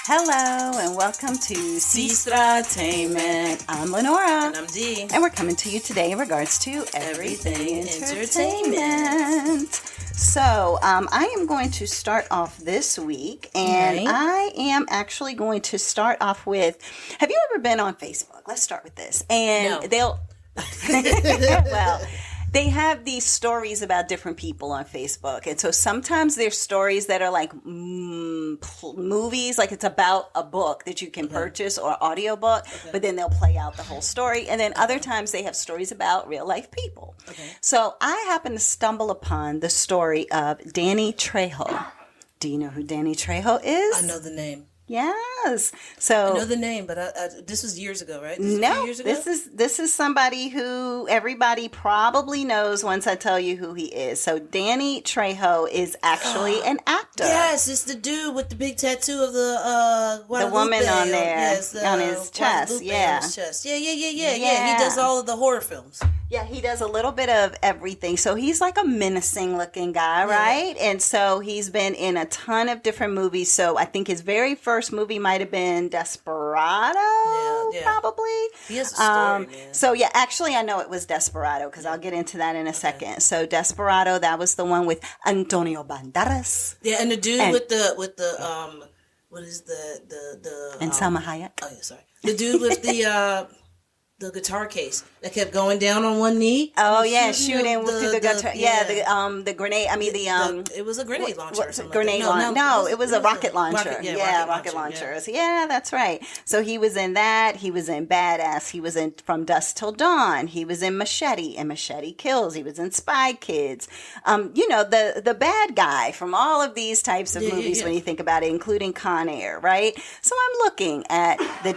Hello and welcome to Sestra-Tainment. I'm Lenora. And I'm Dee. And we're coming to you today in regards to everything entertainment. So, I am going to start off this week, and I am actually going to start off with, have you ever been on Facebook? Let's start with this. And they'll, well, they have these stories about different people on Facebook. And so sometimes there's stories that are like movies, like it's about a book that you can purchase or audiobook, but then they'll play out the whole story. And then other times they have stories about real life people. So I happened to stumble upon the story of Danny Trejo. Do you know who Danny Trejo is? I know the name. Yes. So I know the name, but this was years ago, right? Years ago? This is somebody who everybody probably knows once I tell you who he is. So Danny Trejo is actually an actor. Yes, it's the dude with the big tattoo of the woman on there on his chest. Yeah. On his chest. Yeah. He does all of the horror films. Yeah, he does a little bit of everything. So he's like a menacing looking guy, right? And so he's been in a ton of different movies. So I think his very first movie might have been Desperado, probably. He has a story, man. So yeah, actually I know it was Desperado because I'll get into that in a second. So Desperado, that was the one with Antonio Banderas. Yeah, and the dude with the what is the and Salma Hayek. Oh yeah, sorry. The dude with the guitar case that kept going down on one knee. Oh yeah, shooting through the guitar. The grenade. I mean it was a grenade launcher. No, it was a rocket launcher. Rocket launchers. Yeah, that's right. So he was in that. He was in Badass. He was in From Dusk Till Dawn. He was in Machete and Machete Kills. He was in Spy Kids. The bad guy from all of these types of movies when you think about it, including Con Air, right? So I'm looking at not the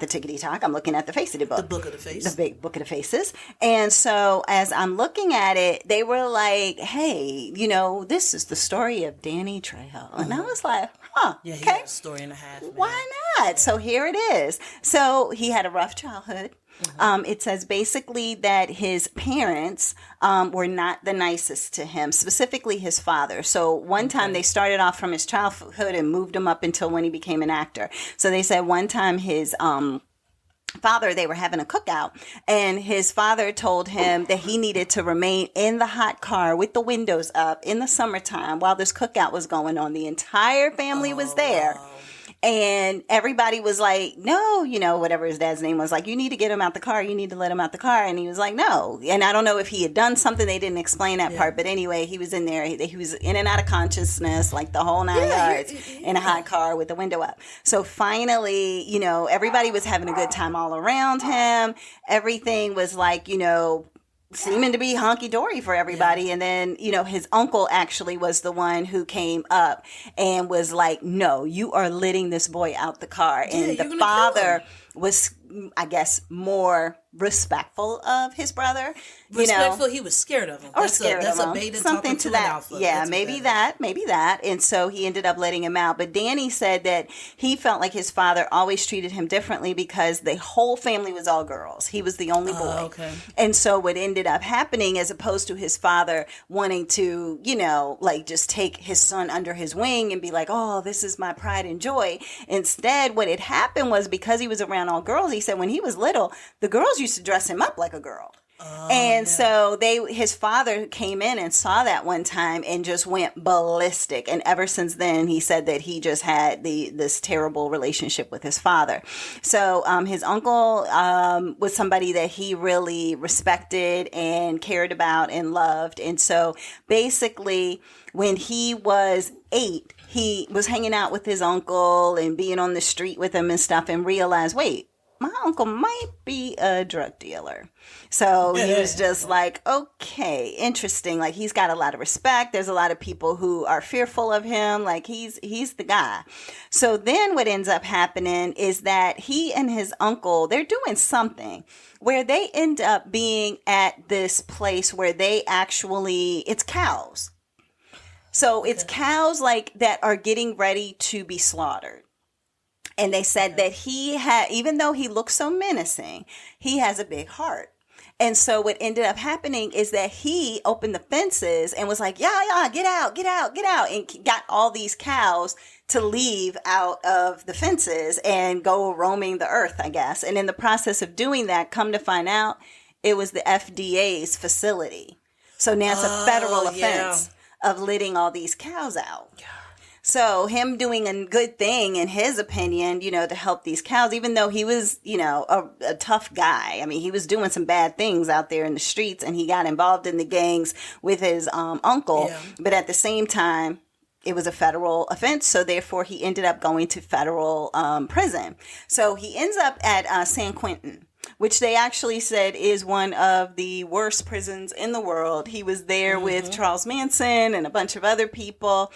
tickety talk. I'm looking at the face of the book. The book of the face. The big book of the faces. And so as I'm looking at it, they were like, hey, this is the story of Danny Trejo. And I was like, yeah, he okay. had a story and a half. Man. Why not? So here it is. So he had a rough childhood. It says basically that his parents were not the nicest to him, specifically his father. So one time they started off from his childhood and moved him up until when he became an actor. So they said one time his father, they were having a cookout, and his father told him that he needed to remain in the hot car with the windows up in the summertime while this cookout was going on. The entire family was there. Wow. And everybody was like, no, whatever his dad's name was, like, you need to get him out the car. You need to let him out the car. And he was like, no. And I don't know if he had done something. They didn't explain that part. But anyway, he was in there. He was in and out of consciousness, like the whole 9 yards in a hot car with the window up. So finally, everybody was having a good time all around him. Everything was like, seeming to be honky-dory for everybody. Yeah. And then, his uncle actually was the one who came up and was like, no, you are letting this boy out the car. Yeah, and the father was, I guess, more respectful of his brother. Respectful, he was scared of him. That's a beta something to that. Alpha. Yeah, maybe that. And so he ended up letting him out. But Danny said that he felt like his father always treated him differently because the whole family was all girls. He was the only boy. Okay. And so what ended up happening, as opposed to his father wanting to, just take his son under his wing and be like, oh, this is my pride and joy. Instead, what had happened was because he was around all girls, he said when he was little, the girls used to dress him up like a girl. So his father came in and saw that one time and just went ballistic. And ever since then, he said that he just had this terrible relationship with his father. So his uncle was somebody that he really respected and cared about and loved. And so basically, when he was 8, he was hanging out with his uncle and being on the street with him and stuff, and realized, wait, my uncle might be a drug dealer. So he was just like, okay, interesting. Like, he's got a lot of respect. There's a lot of people who are fearful of him. Like, he's the guy. So then what ends up happening is that he and his uncle, they're doing something where they end up being at this place where they actually, it's cows. So it's cows like that are getting ready to be slaughtered. And they said that he had, even though he looks so menacing, he has a big heart. And so what ended up happening is that he opened the fences and was like, yeah, get out, get out, get out. And got all these cows to leave out of the fences and go roaming the earth, I guess. And in the process of doing that, come to find out, it was the FDA's facility. So now it's a federal offense of letting all these cows out. Yeah. So him doing a good thing, in his opinion, you know, to help these cows, even though he was, you know, a tough guy. I mean, he was doing some bad things out there in the streets, and he got involved in the gangs with his uncle. Yeah. But at the same time, it was a federal offense. So therefore, he ended up going to federal prison. So he ends up at San Quentin, which they actually said is one of the worst prisons in the world. He was there with Charles Manson and a bunch of other people.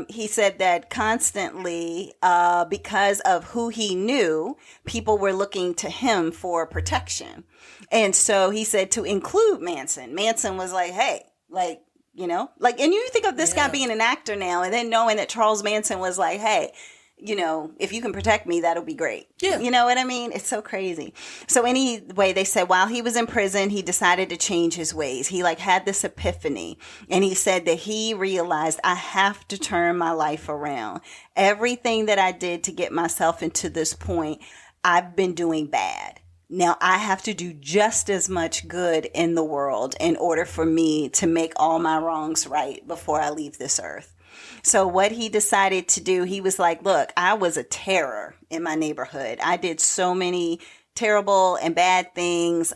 He said that constantly, because of who he knew, people were looking to him for protection. And so he said to include Manson. Manson was like, hey, like, you know, like, and you think of this guy being an actor now, and then knowing that Charles Manson was like, hey, you know, if you can protect me, that'll be great. Yeah. You know what I mean? It's so crazy. So anyway, they said while he was in prison, he decided to change his ways. He like had this epiphany, and he said that he realized, I have to turn my life around. Everything that I did to get myself into this point, I've been doing bad. Now I have to do just as much good in the world in order for me to make all my wrongs right before I leave this earth. So what he decided to do, he was like, look, I was a terror in my neighborhood. I did so many terrible and bad things.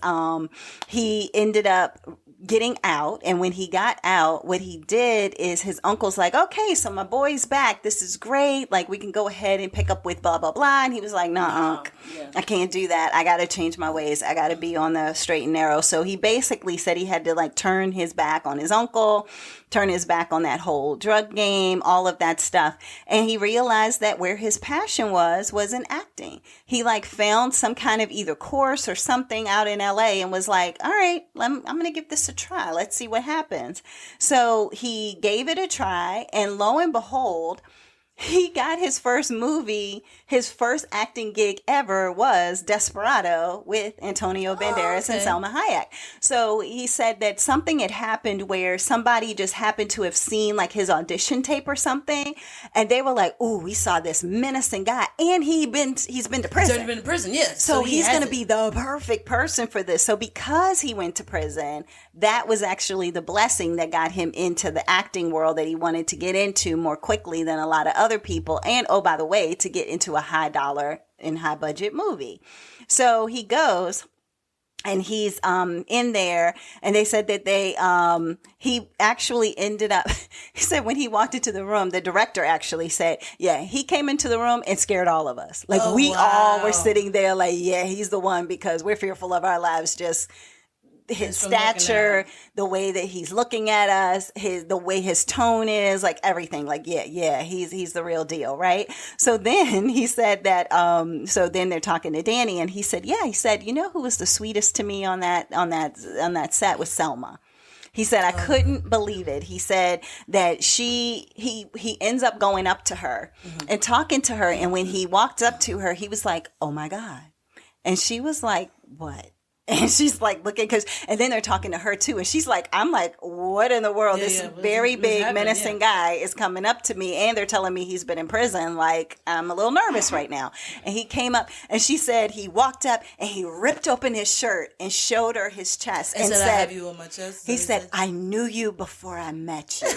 He ended up getting out. And when he got out, what he did is his uncle's like, okay, so my boy's back. This is great. Like, we can go ahead and pick up with blah, blah, blah. And he was like, nah, Unc, I can't do that. I got to change my ways. I got to be on the straight and narrow. So he basically said he had to like turn his back on his uncle, turn his back on that whole drug game, all of that stuff. And he realized that where his passion was in acting. He like found some kind of either course or something out in LA and was like, all right, I'm going to give this a try. Let's see what happens. So he gave it a try, and lo and behold, he got his first movie. His first acting gig ever was Desperado with Antonio Banderas and Salma Hayek. So he said that something had happened where somebody just happened to have seen like his audition tape or something, and they were like, "Ooh, we saw this menacing guy, and he's been to prison. He's already been to prison, yes. So he's going to be the perfect person for this." So because he went to prison, that was actually the blessing that got him into the acting world that he wanted to get into more quickly than a lot of other people. And oh, by the way, to get into a high dollar and high budget movie. So he goes and he's in there, and they said that he actually ended up, he said when he walked into the room, the director actually said, yeah, he came into the room and scared all of us. Like all were sitting there like, yeah, he's the one, because we're fearful of our lives, just his stature, the way that he's looking at us, the way his tone is, like everything, like, yeah, he's the real deal, right? So then he said that, so then they're talking to Danny, and he said, you know who was the sweetest to me on that set was Selma. He said, I couldn't believe it. He said that he ends up going up to her and talking to her. And when he walked up to her, he was like, oh my God. And she was like, what? And she's like looking, and then they're talking to her too. And she's like, I'm like, what in the world? This very big, menacing guy is coming up to me, and they're telling me he's been in prison. Like, I'm a little nervous right now. And he came up, and she said he walked up and he ripped open his shirt and showed her his chest and said, I have you on my chest. He said, I knew you before I met you.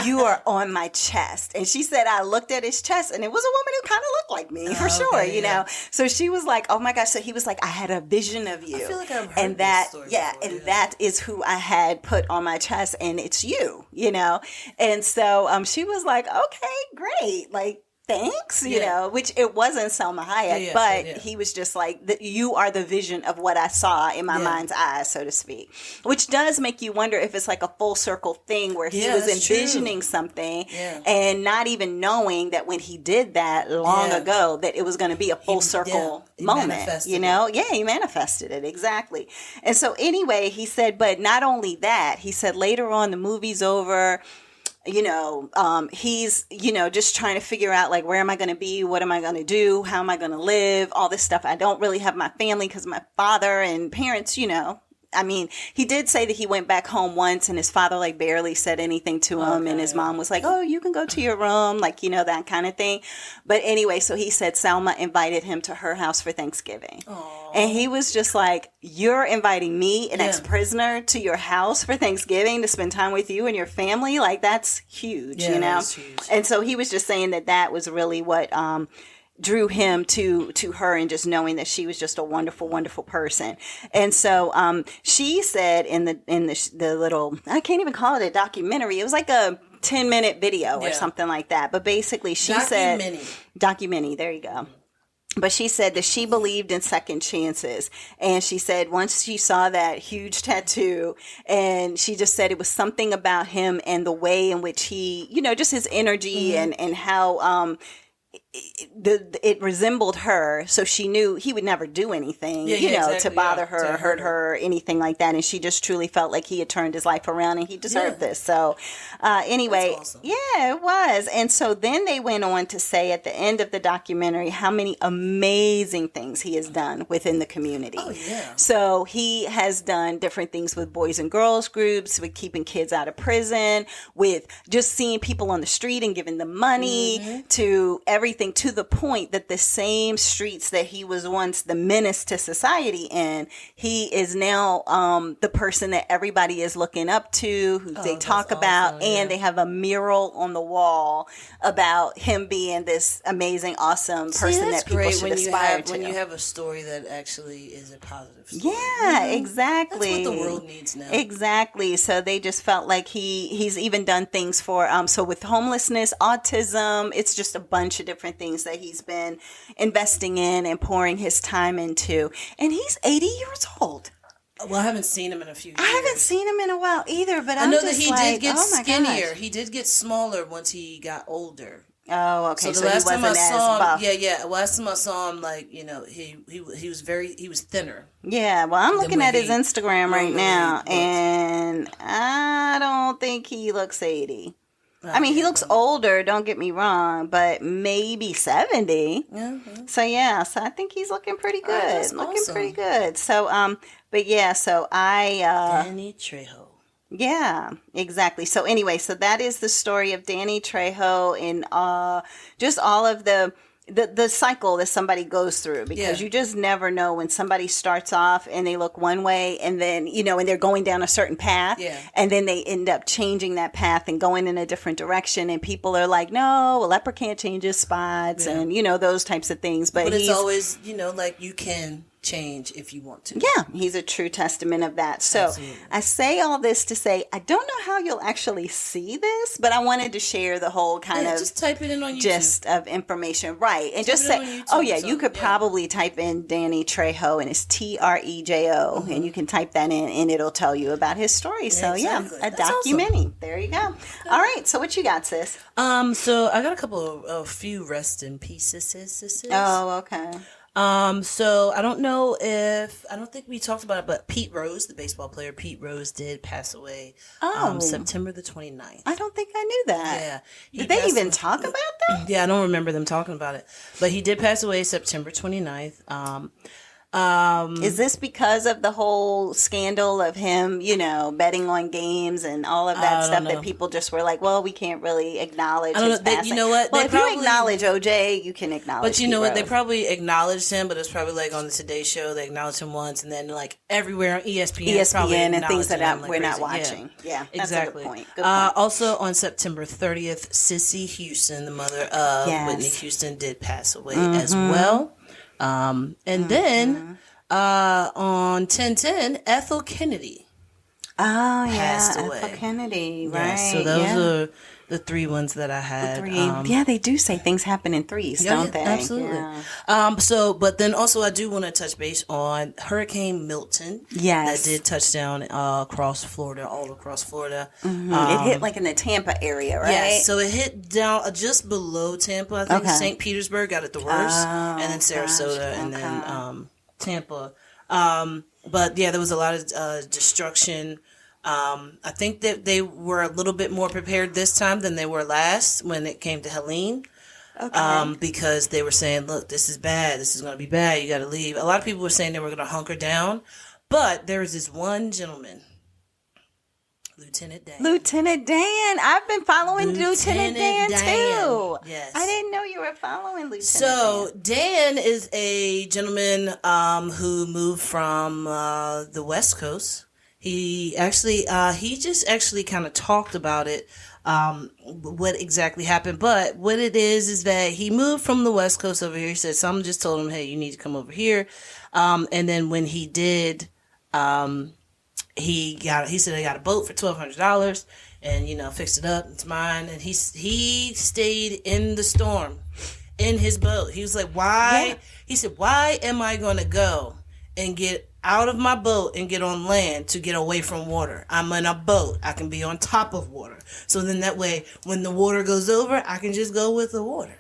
You are on my chest. And she said, I looked at his chest, and it was a woman who kind of looked like me, for sure, you know. So she was like, oh my gosh. So he was like, I had a vision of you. I feel like I've heard this story before, that is who I had put on my chest, and it's you, you know. And so she was like, okay, great, like, thanks, you know, which it wasn't Salma Hayek, but he was just like, you are the vision of what I saw in my mind's eye, so to speak, which does make you wonder if it's like a full circle thing where he was envisioning something and not even knowing that when he did that long ago, that it was going to be a full circle moment, you know? Yeah, he manifested it. Exactly. And so anyway, he said, but not only that, he said later on, the movie's over, you know, he's, you know, just trying to figure out, like, where am I going to be? What am I going to do? How am I going to live? All this stuff. I don't really have my family because my father and parents, you know, I mean, he did say that he went back home once and his father like barely said anything to him. And his mom was like, oh, you can go to your room. Like, you know, that kind of thing. But anyway, so he said Selma invited him to her house for Thanksgiving. Aww. And he was just like, you're inviting me, an ex-prisoner, to your house for Thanksgiving to spend time with you and your family? Like, that's huge, you know? That's huge. And so he was just saying that was really what drew him to her, and just knowing that she was just a wonderful, wonderful person. And so she said in the little, I can't even call it a documentary. It was like a 10-minute video or something like that. But basically she said, documentary, there you go. But she said that she believed in second chances. And she said once she saw that huge tattoo, and she just said it was something about him and the way in which he, you know, just his energy and how it resembled her, so she knew he would never do anything, to bother her or hurt her or anything like that. And she just truly felt like he had turned his life around and he deserved this. So anyway, awesome. Yeah, it was. And so then they went on to say at the end of the documentary how many amazing things he has done within the community. Oh, yeah. So he has done different things with boys and girls groups, with keeping kids out of prison, with just seeing people on the street and giving them money, to everything, to the point that the same streets that he was once the menace to society in, he is now the person that everybody is looking up to, who they talk about, and they have a mural on the wall about him being this amazing, awesome person that people should aspire to. When you have a story that actually is a positive story. Yeah, exactly. That's what the world needs now. Exactly. So they just felt like he's even done things for, so with homelessness, autism, it's just a bunch of different things that he's been investing in and pouring his time into. And he's 80 years old. Well, I haven't seen him in a few years. I haven't seen him in a while either, but I know just that he did get skinnier. Gosh. He did get smaller once he got older. Oh, okay. So the last time I saw him, last time I saw him, like, you know, he was thinner. Yeah, well, I'm looking at his Instagram right now, and I don't think he looks 80. I mean, he looks older, don't get me wrong, but maybe 70. Mm-hmm. So I think he's looking pretty good. Pretty good. So, but yeah, so Danny Trejo. Yeah, exactly. So anyway, so that is the story of Danny Trejo and just all of the cycle that somebody goes through, because you just never know when somebody starts off and they look one way, and then, you know, and they're going down a certain path, and then they end up changing that path and going in a different direction, and people are like, no, a leopard can't change his spots, and, you know, those types of things. But it's always, you know, like, you can change if you want to. Yeah, he's a true testament of that. So absolutely. I say all this to say, I don't know how you'll actually see this, but I wanted to share the whole kind of just type it in on YouTube. Gist of information. Right. And just say, YouTube, you could probably type in Danny Trejo, and it's Trejo, and you can type that in and it'll tell you about his story. So a documentary. Awesome. There you go. All right. So what you got, sis? So I got a few rest in pieces. Oh, okay. So I don't think we talked about it, but Pete Rose, the baseball player, Pete Rose did pass away, September the 29th. I don't think I knew that. Yeah. Did they even talk about that? Yeah, I don't remember them talking about it, but he did pass away September 29th. Is this because of the whole scandal of him, you know, betting on games and all of that stuff that people just were like, well, we can't really acknowledge his passing? You know what? Well, if you acknowledge OJ, you can acknowledge But you know Pete what? They Rose. probably acknowledged him, but it's probably like on the Today Show, they acknowledged him once, and then like everywhere on ESPN and things that we're not watching. Yeah, that's exactly. a good point. Good point. Also on September 30th, Sissy Houston, the mother of Whitney Houston, did pass away as well. And then on 10/10, Ethel Kennedy passed away. Ethel Kennedy, right. Yeah, so those are the three ones that I had. They do say things happen in threes, don't they? Absolutely. Yeah. But then also I do want to touch base on Hurricane Milton. Yes. That did touch down across Florida, all across Florida. Mm-hmm. It hit like in the Tampa area, right? Yes. So it hit down just below Tampa. I think St. Petersburg got it the worst, and then Sarasota, and then Tampa. But yeah, there was a lot of destruction. I think that they were a little bit more prepared this time than they were last when it came to Helene. Okay. Because they were saying, look, this is bad. This is going to be bad. You got to leave. A lot of people were saying they were going to hunker down. But there is this one gentleman, Lieutenant Dan. Lieutenant Dan. I've been following Lieutenant Dan too. Yes. I didn't know you were following Lieutenant So Dan. Dan is a gentleman who moved from the West Coast. He just actually kind of talked about it, what exactly happened. But what it is that he moved from the West Coast over here. He said someone just told him, hey, you need to come over here. And then when he did, he said I got a boat for $1,200 and, fixed it up. It's mine. And he stayed in the storm in his boat. He was like, why? Yeah. He said, why am I going to go and get out of my boat and get on land to get away from water? I'm in a boat. I can be on top of water. So then that way, when the water goes over, I can just go with the water.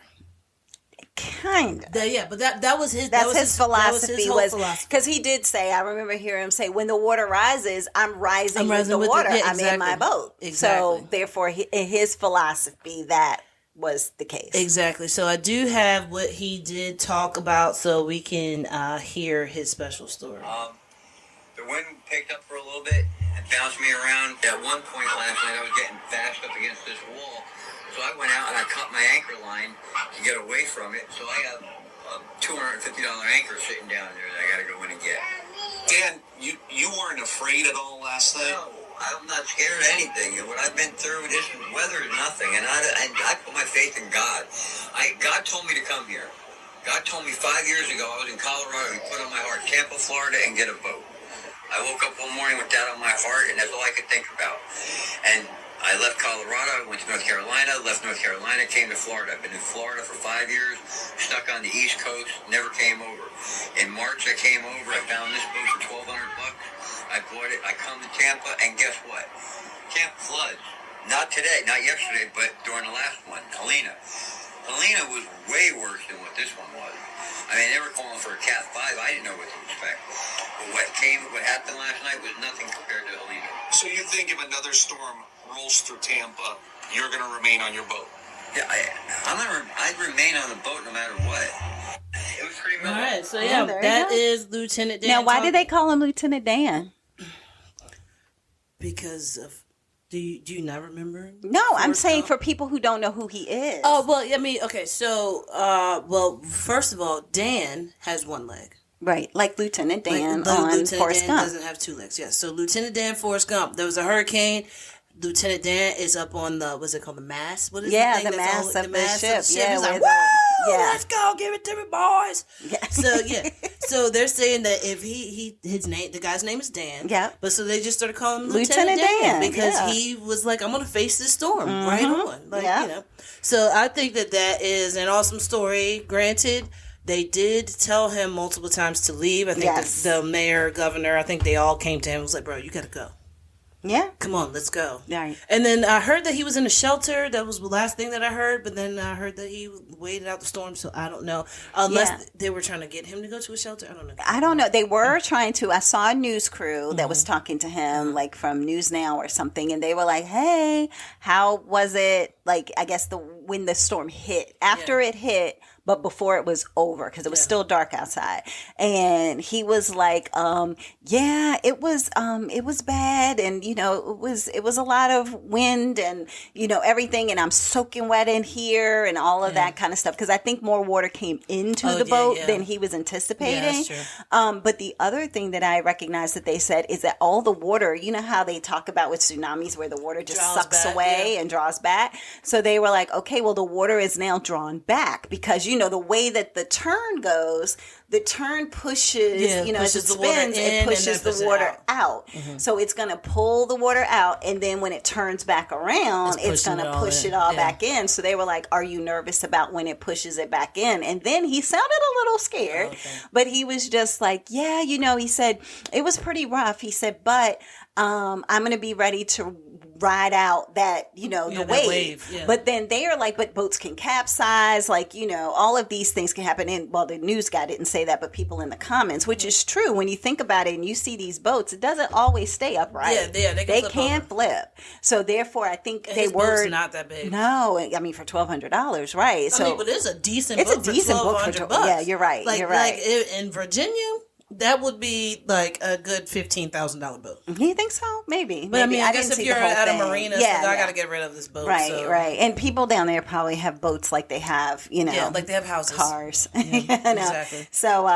Kind of. But that was his. That's his philosophy. Philosophy. Because he did say, I remember hearing him say, when the water rises, I'm rising with the water. Exactly. I'm in my boat. Exactly. So therefore, in his philosophy, that was the case. Exactly. So I do have what he did talk about, so we can hear his special story. The wind picked up for a little bit and bounced me around. At one point last night, I was getting bashed up against this wall. So I went out and I cut my anchor line to get away from it. So I have a $250 anchor sitting down there that I got to go in and get. Dan, you weren't afraid at all last night? No, I'm not scared of anything. What I've been through, this weather is nothing. And I put my faith in God. God told me to come here. God told me 5 years ago, I was in Colorado, He put on my heart, Tampa, Florida, and get a boat. I woke up one morning with that on my heart, and that's all I could think about. And I left Colorado, I went to North Carolina, left North Carolina, came to Florida. I've been in Florida for 5 years, stuck on the East Coast, never came over. In March, I came over, I found this boat for $1,200. I bought it, I come to Tampa, and guess what? Tampa floods. Not today, not yesterday, but during the last one, Helena. Helena was way worse than what this one was. I mean, they were calling for a Cat 5. I didn't know what to expect. But what happened last night was nothing compared to Helena. So you think if another storm rolls through Tampa, you're going to remain on your boat? Yeah, I'd remain on the boat no matter what. It was pretty miserable. All right, so that is Lieutenant Dan. Now, why did they call him Lieutenant Dan? Because of... Do you not remember him? No, I'm saying for people who don't know who he is. Oh, well, I mean, okay, so, first of all, Dan has one leg. Right, like Lieutenant Dan Lieutenant Forrest Dan Gump. doesn't have two legs, yes. So Lieutenant Dan Forrest Gump, there was a hurricane. Lieutenant Dan is up on the, what's it called, the mast? What is the mast of the ship. Yeah, he's like, woo, let's go, give it to me, boys. Yeah. So they're saying that if the guy's name is Dan. Yeah. But so they just started calling him Lieutenant Dan because he was like, I'm going to face this storm right on. So I think that is an awesome story. Granted, they did tell him multiple times to leave. I think the mayor, governor, I think they all came to him and was like, bro, you got to go. Yeah. Come on, let's go. Right. And then I heard that he was in a shelter. That was the last thing that I heard. But then I heard that he waited out the storm. So I don't know. Unless they were trying to get him to go to a shelter. I don't know. They were trying to. I saw a news crew that was talking to him, like from News Now or something. And they were like, hey, how was it? Like, I guess when the storm hit. After it hit, but before it was over, because it was still dark outside. And he was like, it was bad. And, it was a lot of wind and, everything. And I'm soaking wet in here and all of that kind of stuff. Because I think more water came into the boat than he was anticipating. Yeah, that's true. But the other thing that I recognized that they said is that all the water, you know how they talk about with tsunamis where the water just sucks away and draws back. So they were like, okay, well, the water is now drawn back because, the way that the turn goes, the turn pushes, as it spins, it pushes the water out. Mm-hmm. So it's going to pull the water out. And then when it turns back around, it's going to push it all back in. So they were like, are you nervous about when it pushes it back in? And then he sounded a little scared, but he was just like, he said, it was pretty rough. He said, but I'm going to be ready to ride out that, the wave. Yeah. But then they are like, but boats can capsize, like, all of these things can happen. And the news guy didn't say that, but people in the comments, which is true. When you think about it and you see these boats, it doesn't always stay upright. Yeah, they can flip. So therefore, I think and boat's not that big. No, I mean, for $1,200, right? But it's a decent boat for $1,200. Yeah, you're right. Like in Virginia, That would be like a good $15,000 boat. You think so? Maybe. But maybe. I guess if you're at a marina, I got to get rid of this boat. Right, so. right. And people down there probably have boats like they have, like they have houses, cars. Yeah, exactly. So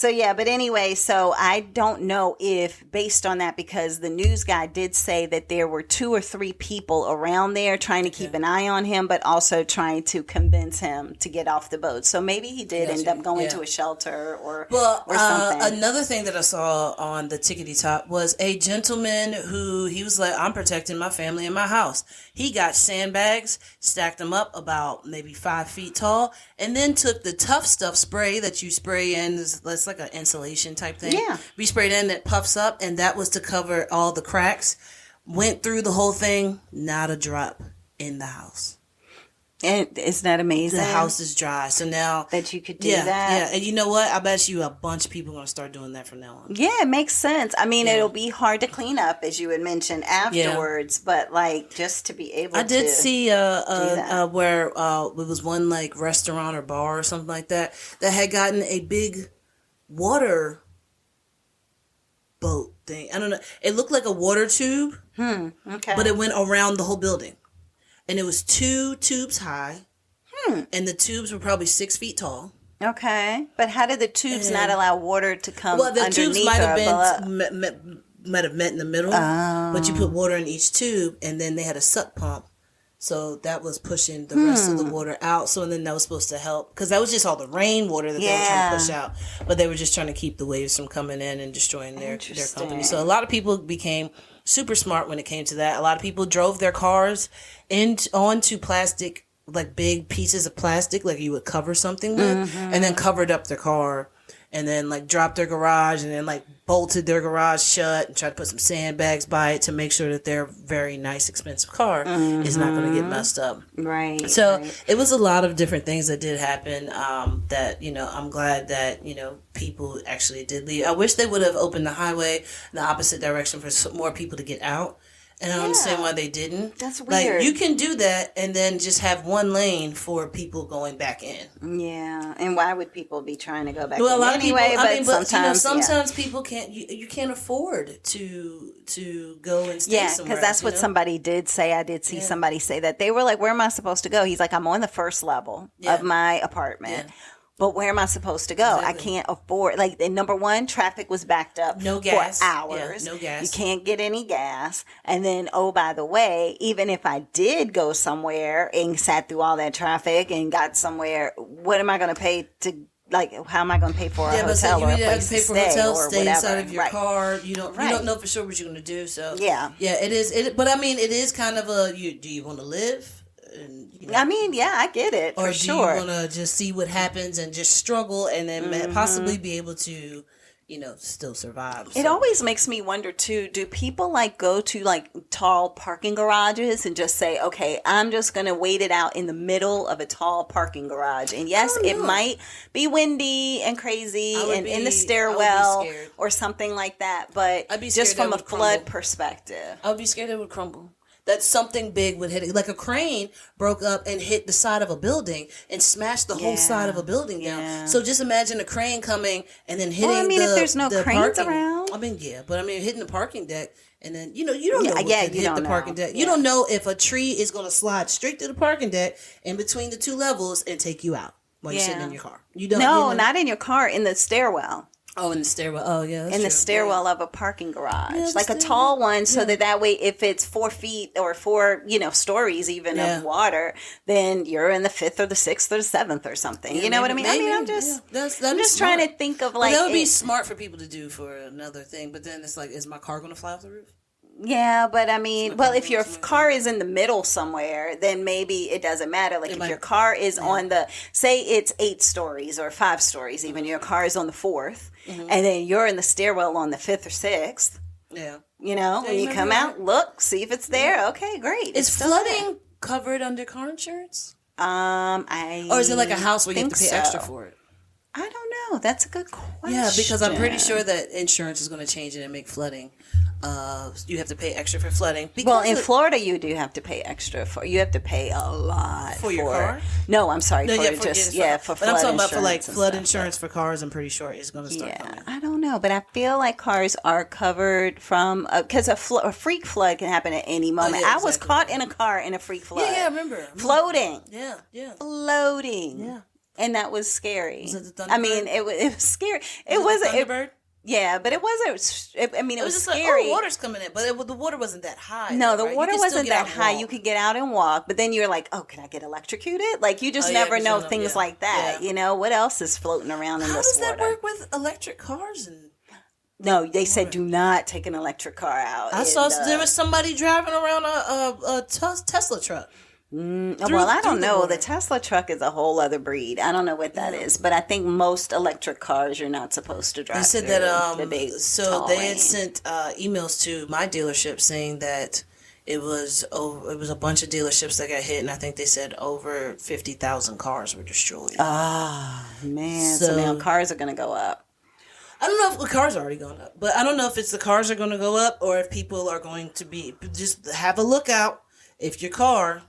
yeah. But anyway, so I don't know if based on that, because the news guy did say that there were 2 or 3 people around there trying to keep an eye on him, but also trying to convince him to get off the boat. So maybe he did end up going to a shelter or something. Another thing that I saw on the tickety top was a gentleman who he was like, I'm protecting my family and my house. He got sandbags, stacked them up about maybe 5 feet tall, and then took the Tough Stuff spray that you spray in. It's like an insulation type thing. Yeah. We sprayed in that puffs up, and that was to cover all the cracks. Went through the whole thing, not a drop in the house. And isn't that amazing? The house is dry. So now that you could do that. Yeah. And you know what? I bet you a bunch of people are going to start doing that from now on. Yeah, it makes sense. I mean, it'll be hard to clean up, as you had mentioned afterwards, but like just to be able to. I did see where it was one like restaurant or bar or something like that had gotten a big water boat thing. I don't know. It looked like a water tube. Okay. But it went around the whole building. And it was 2 tubes high. And the tubes were probably 6 feet tall. Okay. But how did the tubes not allow water to come underneath? Well, the tubes might have met in the middle. But you put water in each tube, and then they had a suck pump. So that was pushing the rest of the water out. So then that was supposed to help. Because that was just all the rainwater that they were trying to push out. But they were just trying to keep the waves from coming in and destroying their company. So a lot of people became super smart when it came to that. A lot of people drove their cars onto plastic, like big pieces of plastic, like you would cover something with, and then covered up their car, and then like dropped their garage, and then like bolted their garage shut and tried to put some sandbags by it to make sure that their very nice, expensive car is not going to get messed up. Right. So it was a lot of different things that did happen that, I'm glad that, people actually did leave. I wish they would have opened the highway in the opposite direction for more people to get out. And I don't understand why they didn't. That's weird. Like, you can do that and then just have one lane for people going back in. Yeah. And why would people be trying to go back well, in a lot anyway? Of people, Sometimes people can't, you can't afford to go and stay somewhere. Yeah, because that's what somebody did say. I did see somebody say that. They were like, where am I supposed to go? He's like, I'm on the first level of my apartment. Yeah. But where am I supposed to go? Exactly. I can't afford, number one, traffic was backed up no gas. for hours. Yeah, no gas. You can't get any gas. And then, oh, by the way, even if I did go somewhere and sat through all that traffic and got somewhere, what am I going to pay to, how am I going to pay for a hotel or a place to stay or whatever? Stay inside of your car. You don't know for sure what you're going to do. So yeah, it is. But I mean, it is kind of do you want to live? And, I mean, yeah, I get it. Or for do sure. you want to just see what happens and just struggle and then possibly be able to, still survive? It always makes me wonder too. Do people go to tall parking garages and just say, "Okay, I'm just going to wait it out in the middle of a tall parking garage"? And yes, it might be windy and crazy and in the stairwell or something like that. But I'd be just from a flood crumble. perspective, I would be scared it would crumble. That something big would hit it. Like a crane broke up and hit the side of a building and smashed the whole side of a building down. Yeah. So just imagine a crane coming and then hitting if there's no cranes around. Hitting the parking deck and then, you don't know what could hit the parking deck. Yeah. You don't know if a tree is going to slide straight to the parking deck in between the 2 levels and take you out while you're sitting in your car. You don't. No, not in your car, in the stairwell. Oh, in the stairwell. Oh, yeah. That's in the stairwell of a parking garage, a tall one, so that way, if it's 4 feet or 4, stories even of water, then you're in the 5th or the 6th or the 7th or something. You know what I mean? Maybe, I'm just smart. trying to think of that would be smart for people to do for another thing. But then it's like, is my car going to fly off the roof? Yeah, but I mean, if your car is in the middle somewhere, then maybe it doesn't matter. If your car is on say it's 8 stories or 5 stories, even your car is on the 4th, and then you're in the stairwell on the 5th or 6th. Yeah. When you come out, look, see if it's there. Okay, great. Is flooding covered under car insurance? Or is it like a house where you have to pay extra for it? I don't know. That's a good question. Yeah, because I'm pretty sure that insurance is going to change it and make flooding. You have to pay extra for flooding. Well, in Florida, you do have to pay extra for. You have to pay a lot for your car. No, I'm sorry. No, for for flood. But I'm talking about for like flood stuff, insurance for cars. I'm pretty sure it's going to start coming. I don't know, but I feel like cars are covered from because a freak flood can happen at any moment. Exactly. I was caught in a car in a freak flood. Yeah, I remember. Floating. Yeah. Floating. Yeah. And that was scary. Was it the Thunderbird? I mean, it was scary. It was wasn't. Thunderbird? Yeah, but it wasn't. It was just scary. like, oh, water's coming in, but the water wasn't that high. No, though, the right? water wasn't that high. walk. You could get out and walk, but then you're like, oh, can I get electrocuted? Like you just never know things like that. Yeah. You know what else is floating around in How this does water? that work with electric cars? And No, they said do not take an electric car out. I saw there was somebody driving around a Tesla truck. Well, I don't know. The Tesla truck is a whole other breed. I don't know what that is, but I think most electric cars you're not supposed to drive. They said through that the big so tall they lane. had sent emails to my dealership saying that it was a bunch of dealerships that got hit, and I think they said over 50,000 cars were destroyed. Man, so now cars are going to go up. I don't know if the cars are already going up, but I don't know if it's the cars are going to go up or if people are going to be just have a lookout if your car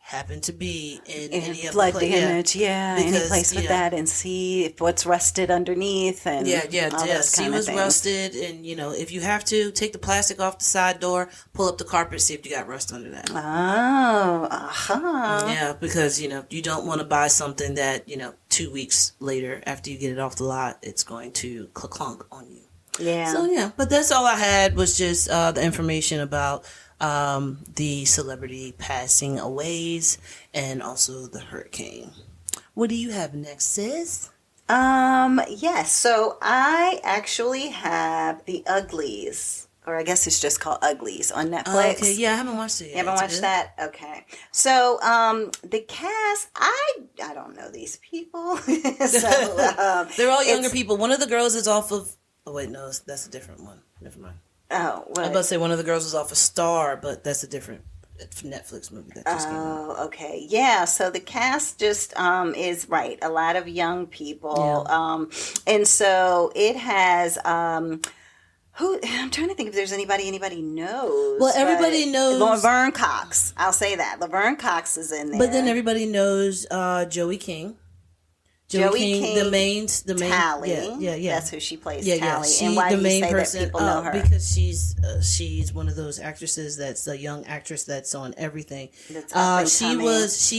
happen to be in any of flood the damage, any place with that, and see if what's rusted underneath, and see what's rusted, and if you have to take the plastic off the side door, pull up the carpet, see if you got rust under that. Yeah, because you don't want to buy something that 2 weeks later after you get it off the lot, it's going to clunk on you. Yeah. So but that's all I had was just the information about the celebrity passing aways and also the hurricane. What do you have next, sis? Yes. So I actually have the Uglies, or I guess it's just called Uglies on Netflix. Okay, yeah, I haven't watched it yet. You haven't watched that? Okay. So, the cast, I don't know these people. So, they're all younger people. One of the girls is off of, oh wait, no, that's a different one. Never mind. Oh, what? I was about to say one of the girls was off a Star, but that's a different Netflix movie that just came out. Oh, okay. Yeah, so the cast just is right. A lot of young people. Yeah. And so it has who I'm trying to think if there's anybody knows. Well, everybody knows Laverne Cox. I'll say that. Laverne Cox is in there. But then everybody knows Joey King. Joey King, the main Tally. Yeah. That's who she plays. Yeah. Tally. She, and why the do main you say person, that people know her? Because she's one of those actresses that's a young actress that's on everything. She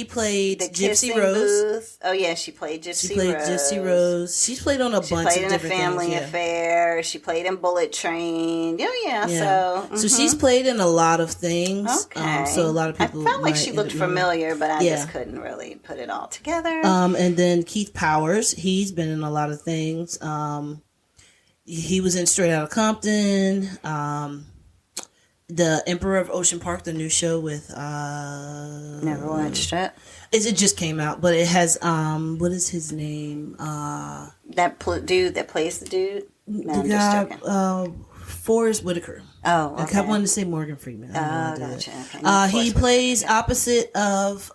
played the Gypsy Rose. Booth. Oh yeah, she played Gypsy Rose. Gypsy Rose. She's played on a bunch of different things. She played in A Family Affair. She played in Bullet Train. Oh yeah. So she's played in a lot of things. Okay. So a lot of people. I felt like she looked familiar, but I just couldn't really put it all together. And then Keith Powers. He's been in a lot of things. He was in Straight Outta Compton. The Emperor of Ocean Park, the new show with Never watched it. It just came out, but it has what is his name? That dude that plays the dude. No, I'm just joking. Forrest Whitaker. Oh, okay. I kept wanting to say Morgan Freeman. Gotcha. Okay. He plays opposite of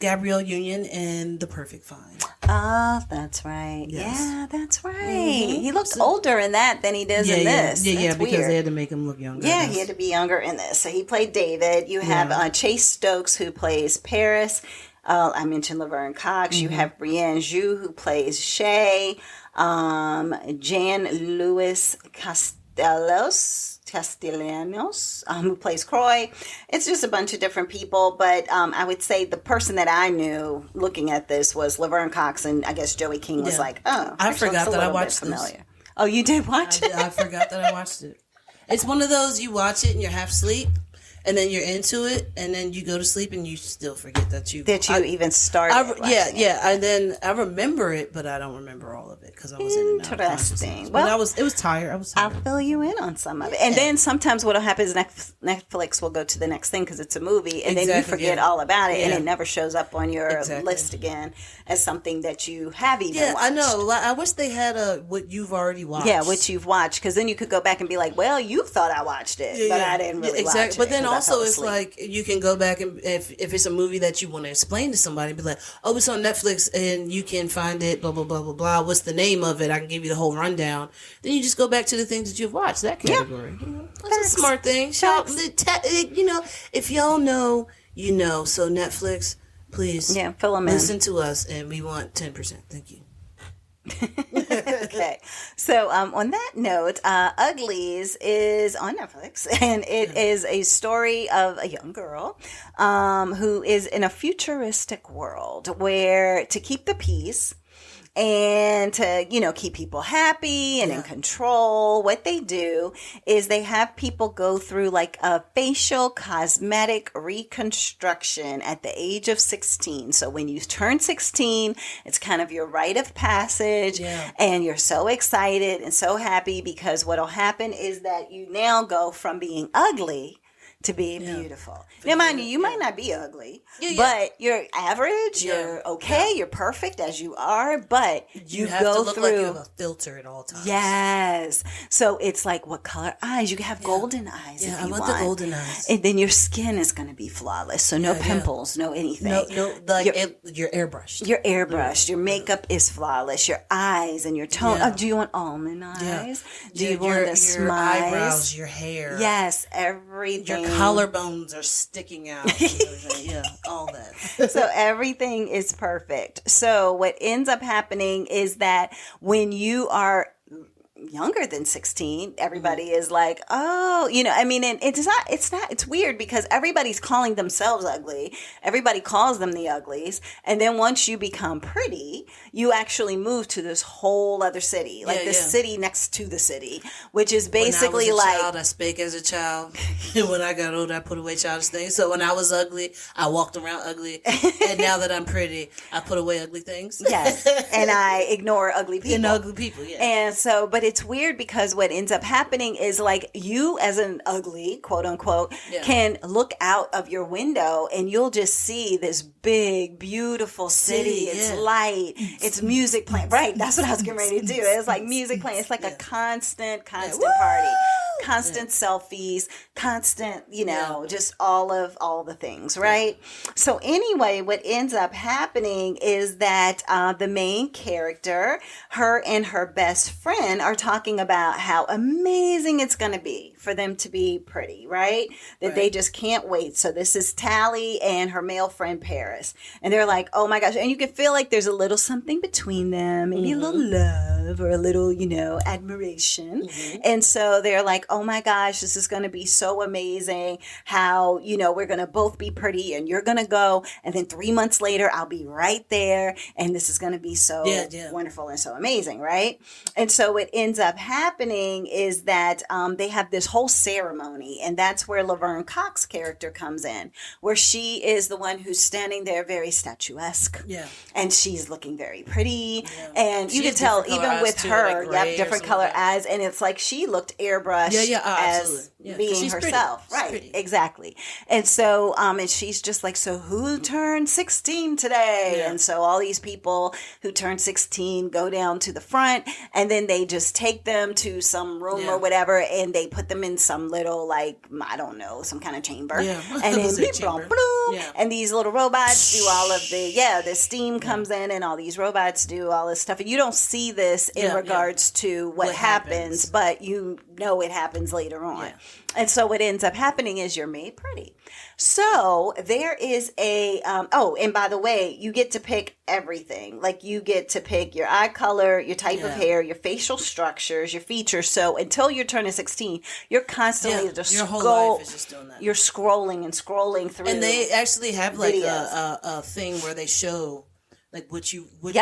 Gabrielle Union in The Perfect Find. Oh, that's right. Yes. Yeah, that's right. Mm-hmm. He looks older in that than he does in this. Yeah, that's because weird. they had to make him look younger. Yeah, he had to be younger in this. So he played David. You have Chase Stokes, who plays Paris. I mentioned Laverne Cox. You have Brienne Zhu, who plays Shay. Jan Lewis Castellanos, who plays Croy. It's just a bunch of different people, but I would say the person that I knew looking at this was Laverne Cox, and I guess Joey King was like, oh, I forgot that I watched this. Oh, you did watch it? I forgot that I watched it. It's one of those you watch it and you're half asleep, and then you're into it, and then you go to sleep and you still forget that you even started. And then I remember it, but I don't remember all of it because I was in and out. Interesting. Well, it was tired. I'll fill you in on some of it, and then sometimes what'll happen is Netflix will go to the next thing because it's a movie, and then you forget all about it, and it never shows up on your list again as something that you have even watched. I know. I wish they had what you've already watched. Yeah, what you've watched, because then you could go back and be like, well, you thought I watched it, but I didn't really watch it. But then also it's like you can go back and if it's a movie that you want to explain to somebody, be like, oh, it's on Netflix and you can find it, blah blah blah blah blah. What's the name of it? I can give you the whole rundown. Then you just go back to the things that you've watched. That category, that's a smart thing. If y'all know, you know. So Netflix, please, fill them in. Listen to us, and we want 10%. Thank you. Okay, so on that note, Uglies is on Netflix, and it is a story of a young girl who is in a futuristic world where, to keep the peace and to, keep people happy and in control, what they do is they have people go through like a facial cosmetic reconstruction at the age of 16. So when you turn 16, it's kind of your rite of passage, and you're so excited and so happy because what'll happen is that you now go from being ugly to be beautiful. Now, mind you, you might not be ugly, but you're average, you're okay, you're perfect as you are, but you have go to look through like you have a filter at all times. Yes. So it's like, what color eyes? You can have golden eyes if you want. the golden eyes. And then your skin is going to be flawless. So no pimples, no anything. You're airbrushed. You're airbrushed. Your makeup is flawless. Your eyes and your tone. Oh, do you want almond eyes? Do you want the smiles? Your eyebrows, your hair. Yes, everything. Your collarbones are sticking out. All that. So everything is perfect. So what ends up happening is that when you are younger than 16, everybody is like, oh, and it's weird because everybody's calling themselves ugly. Everybody calls them the uglies. And then once you become pretty, you actually move to this whole other city, like the city next to the city, which is basically I spake as a child. And when I got older, I put away childish things. So when I was ugly, I walked around ugly. And now that I'm pretty, I put away ugly things. Yes. And I ignore ugly people. And so, but it's weird because what ends up happening is like you as an ugly, quote unquote, can look out of your window and you'll just see this big, beautiful city. It's light. It's music playing. Right. That's what I was getting ready to do. It's like music playing. It's like a constant party. Constant selfies, constant, just all the things, right? So anyway, what ends up happening is that the main character, her and her best friend are talking about how amazing it's going to be for them to be pretty, right? That they just can't wait. So this is Tally and her male friend Paris. And they're like, oh my gosh. And you can feel like there's a little something between them, maybe a little love or a little, admiration. And so they're like, oh my gosh, this is going to be so amazing how, we're going to both be pretty and you're going to go. And then 3 months later, I'll be right there. And this is going to be so wonderful and so amazing, right? And so what ends up happening is that they have this whole ceremony. And that's where Laverne Cox's character comes in, where she is the one who's standing there very statuesque. Yeah. And she's looking very pretty. Yeah. And you can tell even with her, like different color eyes. And it's like she looked airbrushed as being herself. Right. Exactly. And so, and she's just like, so who turned 16 today? Yeah. And so all these people who turned 16 go down to the front and then they just take them to some room or whatever and they put them in some little, like, I don't know, some kind of chamber. Yeah. And then and these little robots do all of the steam comes in and all these robots do all this stuff. And you don't see this in regards to what happens, but it happens later on. Yeah. And so what ends up happening is you're made pretty. So there is and by the way, you get to pick everything. Like you get to pick your eye color, your type of hair, your facial structures, your features. So until you're turning 16, you're constantly just your whole life is just doing that. You're scrolling through. And they actually have like a thing where they show like what you would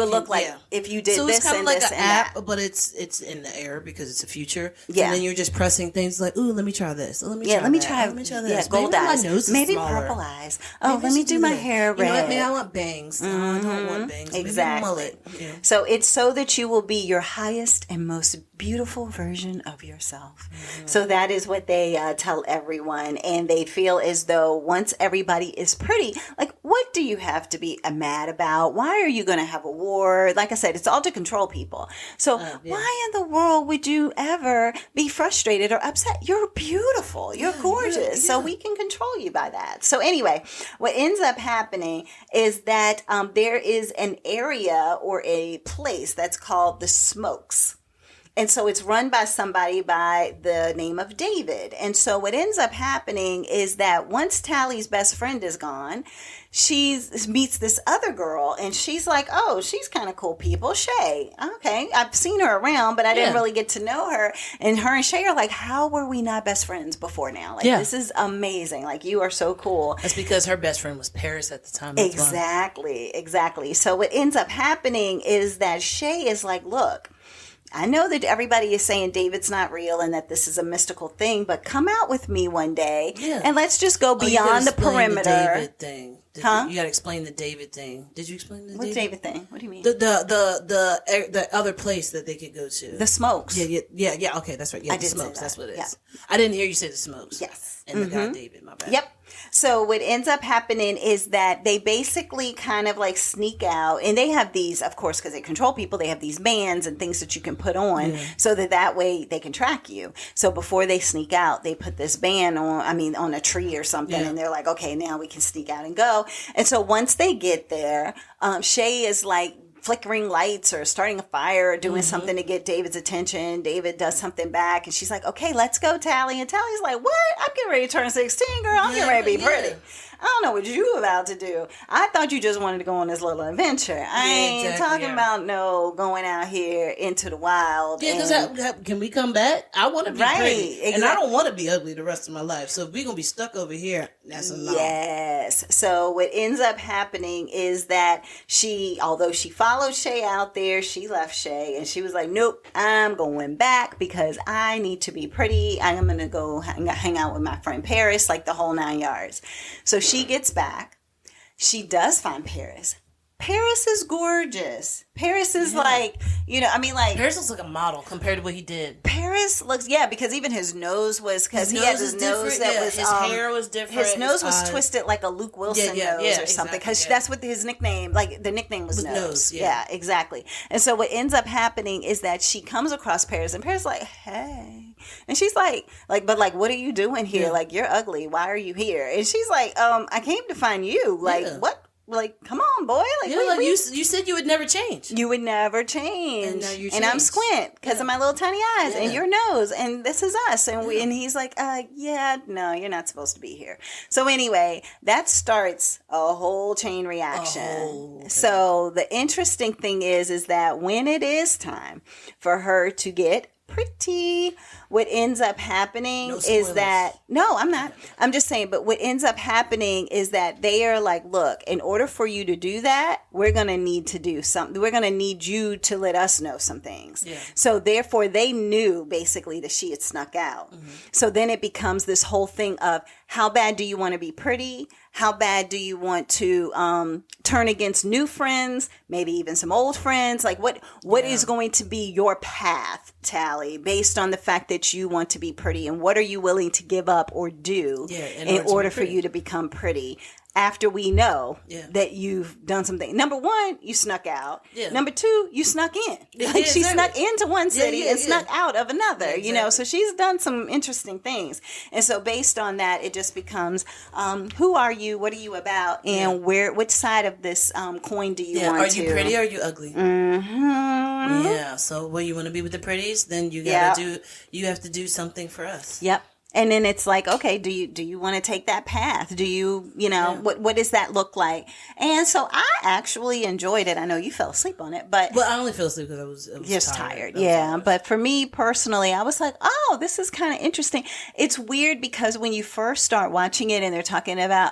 look like if you did this and this. So it's kind of like an app, that. But it's in the air because it's a future. Yeah. And then you're just pressing things like, ooh, let me try this. Let me try this. Yeah, gold eyes. Maybe purple eyes. Oh, let me do my hair red. Maybe I want bangs. No, I don't want bangs. Exactly. Mullet. Yeah. So it's so that you will be your highest and most beautiful version of yourself. Mm-hmm. So that is what they tell everyone. And they feel as though once everybody is pretty, like what what do you have to be mad about? Why are you going to have a war? Like I said, it's all to control people. So why in the world would you ever be frustrated or upset? You're beautiful. You're gorgeous. So we can control you by that. So anyway, what ends up happening is that there is an area or a place that's called the Smokes. And so it's run by somebody by the name of David. And so what ends up happening is that once Tally's best friend is gone, she meets this other girl and she's like, oh, she's kind of cool people. Shay. Okay. I've seen her around, but I didn't really get to know her. And her and Shay are like, how were we not best friends before now? Like, this is amazing. Like, you are so cool. That's because her best friend was Paris at the time. Exactly. So what ends up happening is that Shay is like, look, I know that everybody is saying David's not real and that this is a mystical thing, but come out with me one day and let's just go beyond the perimeter. The David thing. You got to explain the David thing. Did you explain the David thing? What do you mean? The other place that they could go to. The Smokes. Yeah. Okay, that's right. Yeah, the Smokes. That's what it is. Yeah. I didn't hear you say the Smokes. Yes. And the guy David, my bad. Yep. So what ends up happening is that they basically kind of like sneak out, and they have these, of course, because they control people, they have these bands and things that you can put on so that way they can track you. So before they sneak out, they put this band on a tree or something, and they're like, okay, now we can sneak out and go. And so once they get there, Shay is like flickering lights or starting a fire or doing something to get David's attention. David does something back and she's like, okay, let's go, Tally. And Tally's like, what? I'm getting ready to turn 16, girl. I'm getting ready to be pretty. I don't know what you about to do. I thought you just wanted to go on this little adventure. I ain't talking about going out here into the wild. Yeah, because can we come back? I want to be pretty. Exactly. And I don't want to be ugly the rest of my life. So if we're going to be stuck over here, that's a no. Yes. So what ends up happening is that although she followed Shay out there, she left Shay and she was like, nope, I'm going back because I need to be pretty. I'm going to go hang out with my friend Paris, like the whole 9 yards. So she gets back. She does find Paris. Paris is gorgeous. Paris is like, Paris looks like a model compared to what he did. Paris looks, because even his nose was, because he had his nose that was, his hair was different. His nose was twisted like a Luke Wilson nose or something, because that's what his nickname, like the nickname was Nose. Yeah, exactly. And so what ends up happening is that she comes across Paris, and Paris is like, hey. And she's like, but what are you doing here? Like, you're ugly. Why are you here? And she's like, I came to find you. Like, what? Like, come on, boy. Like, you said you would never change. You would never change. And I'm squint because of my little tiny eyes and your nose. And this is us. And and he's like, no, you're not supposed to be here. So anyway, that starts a whole chain reaction. So the interesting thing is that when it is time for her to get pretty, what ends up happening is that I'm just saying, but what ends up happening is that they are like, look, in order for you to do that, we're going to need to do something. We're going to need you to let us know some things. So therefore they knew basically that she had snuck out. So then it becomes this whole thing of, how bad do you want to be pretty? How bad do you want to turn against new friends, maybe even some old friends? Like, what is going to be your path, Tally, based on the fact that you want to be pretty? And what are you willing to give up or do in order for you to become pretty? After we know that you've done something. Number one, you snuck out. Number two, you snuck in. Like, she snuck into one city and snuck out of another, so she's done some interesting things. And so based on that, it just becomes, who are you? What are you about? And which side of this coin do you want to? Are you pretty or are you ugly? Yeah. So where you want to be with the pretties, then you have to do something for us. Yep. And then it's like, okay, do you want to take that path? Do you, what does that look like? And so I actually enjoyed it. I know you fell asleep on it, but... Well, I only fell asleep because I was just tired. Yeah. But for me personally, I was like, oh, this is kind of interesting. It's weird because when you first start watching it and they're talking about,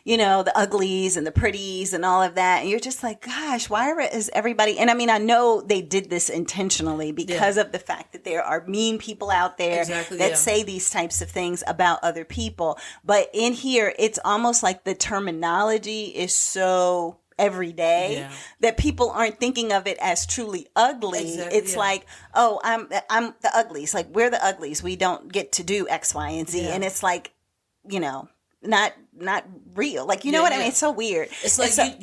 the uglies and the pretties and all of that, and you're just like, gosh, why is everybody... And I mean, I know they did this intentionally because of the fact that there are mean people out there that say these types of things about other people, but in here it's almost like the terminology is so everyday that people aren't thinking of it as truly ugly. It's like, oh, I'm the uglies, like we're the uglies, we don't get to do X, Y, and Z. And it's like, not not real. Like, you know what I mean? It's so weird. It's like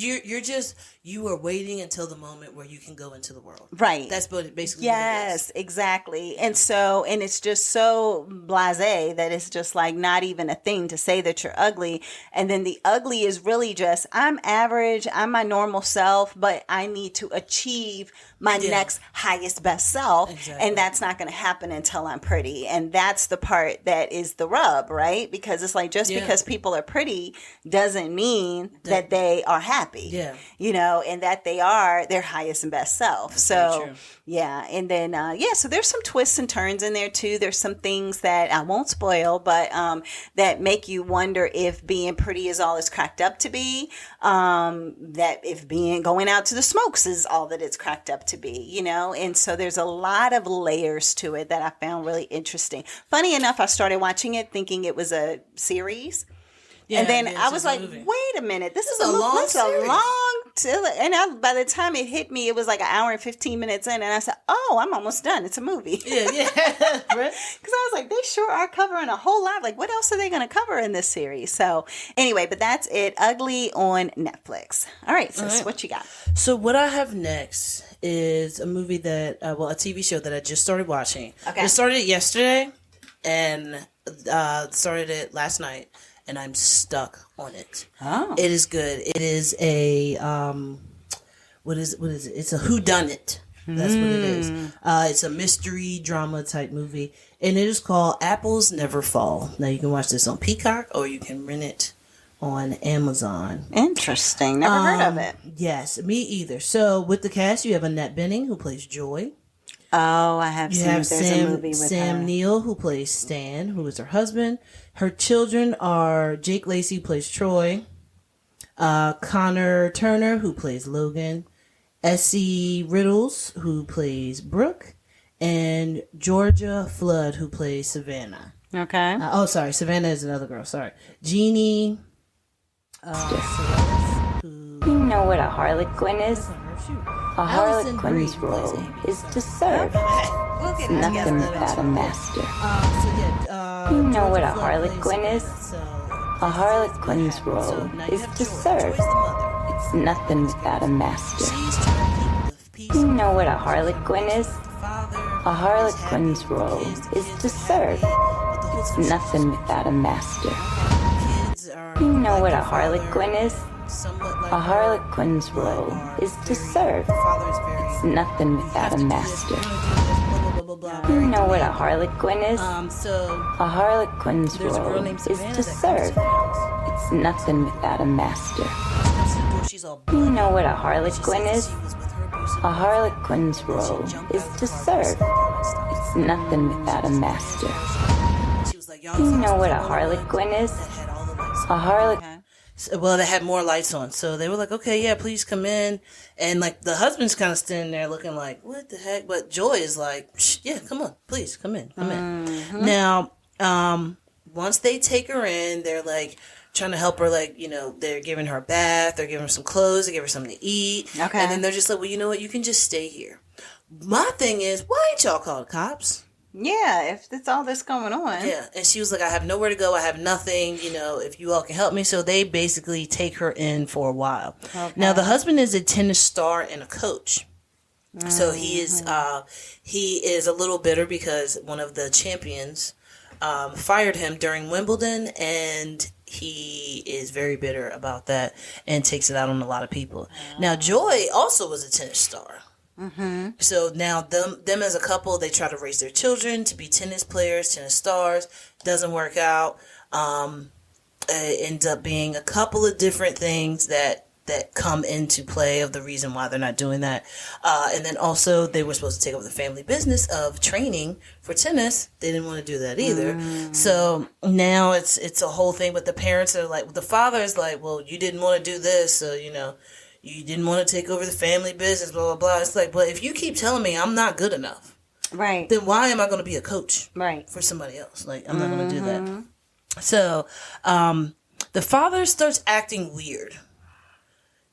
you are waiting until the moment where you can go into the world. Right. That's what basically yes, what it is. Exactly. And so, and it's just so blasé that it's just like not even a thing to say that you're ugly. And then the ugly is really just, I'm average, I'm my normal self, but I need to achieve my next highest best self. Exactly. And that's not going to happen until I'm pretty. And that's the part that is the rub, right? Because it's like, just because people are pretty doesn't mean that they are happy. Yeah. You know, and that they are their highest and best self. That's so, yeah. And then, so there's some twists and turns in there too. There's some things that I won't spoil, but that make you wonder if being pretty is all it's cracked up to be. That if going out to the smokes is all that it's cracked up to be, you know? And so there's a lot of layers to it that I found really interesting. Funny enough, I started watching it thinking it was a series. Yeah, and then I was like, wait a minute, this is a long series. And by the time it hit me, it was like an hour and 15 minutes in. And I said, oh, I'm almost done. It's a movie. Yeah. Right. Because I was like, they sure are covering a whole lot. Like, what else are they going to cover in this series? So anyway, but that's it. Ugly on Netflix. All right, sis, what you got? So what I have next is a movie that, a TV show that I just started watching. Okay. I started it yesterday and started it last night. And I'm stuck on it. Oh. It is good. It is a what is it? It's a whodunit. That's what it is. It's a mystery drama type movie, and it is called Apples Never Fall. Now you can watch this on Peacock, or you can rent it on Amazon. Interesting. Never heard of it. Yes, me either. So with the cast, you have Annette Bening, who plays Joy. Oh, I have seen. There's a movie with Sam her. Neill, who plays Stan, who is her husband. Her children are Jake Lacey, who plays Troy, Connor Turner, who plays Logan, Essie Riddles, who plays Brooke, and Georgia Flood, who plays Savannah. Okay. Savannah is another girl. Sorry. Jeannie. You know what a harlequin is? A harlequin's role is to serve. It's nothing without a master. You know what a harlequin is? A harlequin's role is to serve. It's nothing without a master. You know what a harlequin is? A harlequin's role is to serve. It's nothing without a master. You know what a harlequin is? A harlequin's role is to serve. It's nothing without a master. You know what a harlequin is? A harlequin's role is to serve. It's nothing without a master. You know what a harlequin is? A harlequin's role is to serve. It's nothing without a master. You know what a harlequin is? A harlequin. Well, they had more lights on, so they were like, okay, yeah, please come in. And like the husband's kind of standing there looking like, what the heck? But Joy is like, yeah, come on, please come in. Now, once they take her in, they're like trying to help her, like, you know, they're giving her a bath, they're giving her some clothes, they give her something to eat. Okay. And then they're just like, well, you know what, you can just stay here. My thing is, why ain't y'all called cops? Yeah, if that's all that's going on. Yeah, and she was like, I have nowhere to go. I have nothing, you know, if you all can help me. So they basically take her in for a while. Okay. Now, the husband is a tennis star and a coach. Mm-hmm. So he is a little bitter because one of the champions fired him during Wimbledon, and he is very bitter about that and takes it out on a lot of people. Oh. Now, Joy also was a tennis star. Mm-hmm. So now them as a couple, they try to raise their children to be tennis players, tennis stars. Doesn't work out. It ends up being a couple of different things that come into play of the reason why they're not doing that. And then also they were supposed to take over the family business of training for tennis. They didn't want to do that either. So now it's a whole thing. But the parents are like, the father is like, well, you didn't want to do this, so you know. You didn't want to take over the family business, blah, blah, blah. It's like, but if you keep telling me I'm not good enough, right? Then why am I going to be a coach for somebody else? Like, I'm not going to do that. So the father starts acting weird.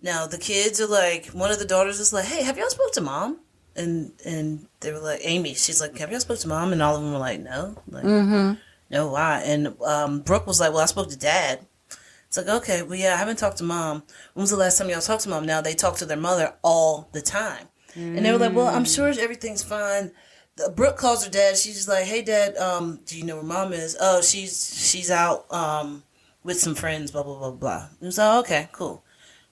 Now, the kids are like, one of the daughters is like, hey, have y'all spoke to mom? And they were like, Amy, she's like, have y'all spoke to mom? And all of them were like, no. Like, no, why? And Brooke was like, well, I spoke to dad. It's like, okay, well, yeah, I haven't talked to mom. When was the last time y'all talked to mom? Now they talk to their mother all the time. And they were like, well, I'm sure everything's fine. Brooke calls her dad. She's just like, hey, Dad, do you know where Mom is? Oh, she's out with some friends, blah, blah, blah, blah. And it was like, okay, cool.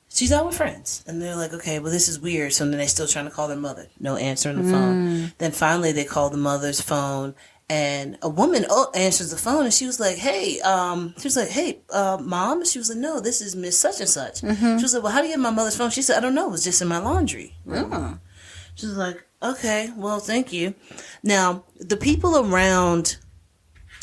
She's out with friends. And they're like, okay, well, this is weird. So then they're still trying to call their mother. No answer on the phone. Then finally they call the mother's phone. And a woman answers the phone, and she was like, hey, Mom? She was like, no, this is Miss such and such. She was like, well, how do you have my mother's phone? She said, I don't know. It was just in my laundry room. She was like, okay, well, thank you. Now, the people around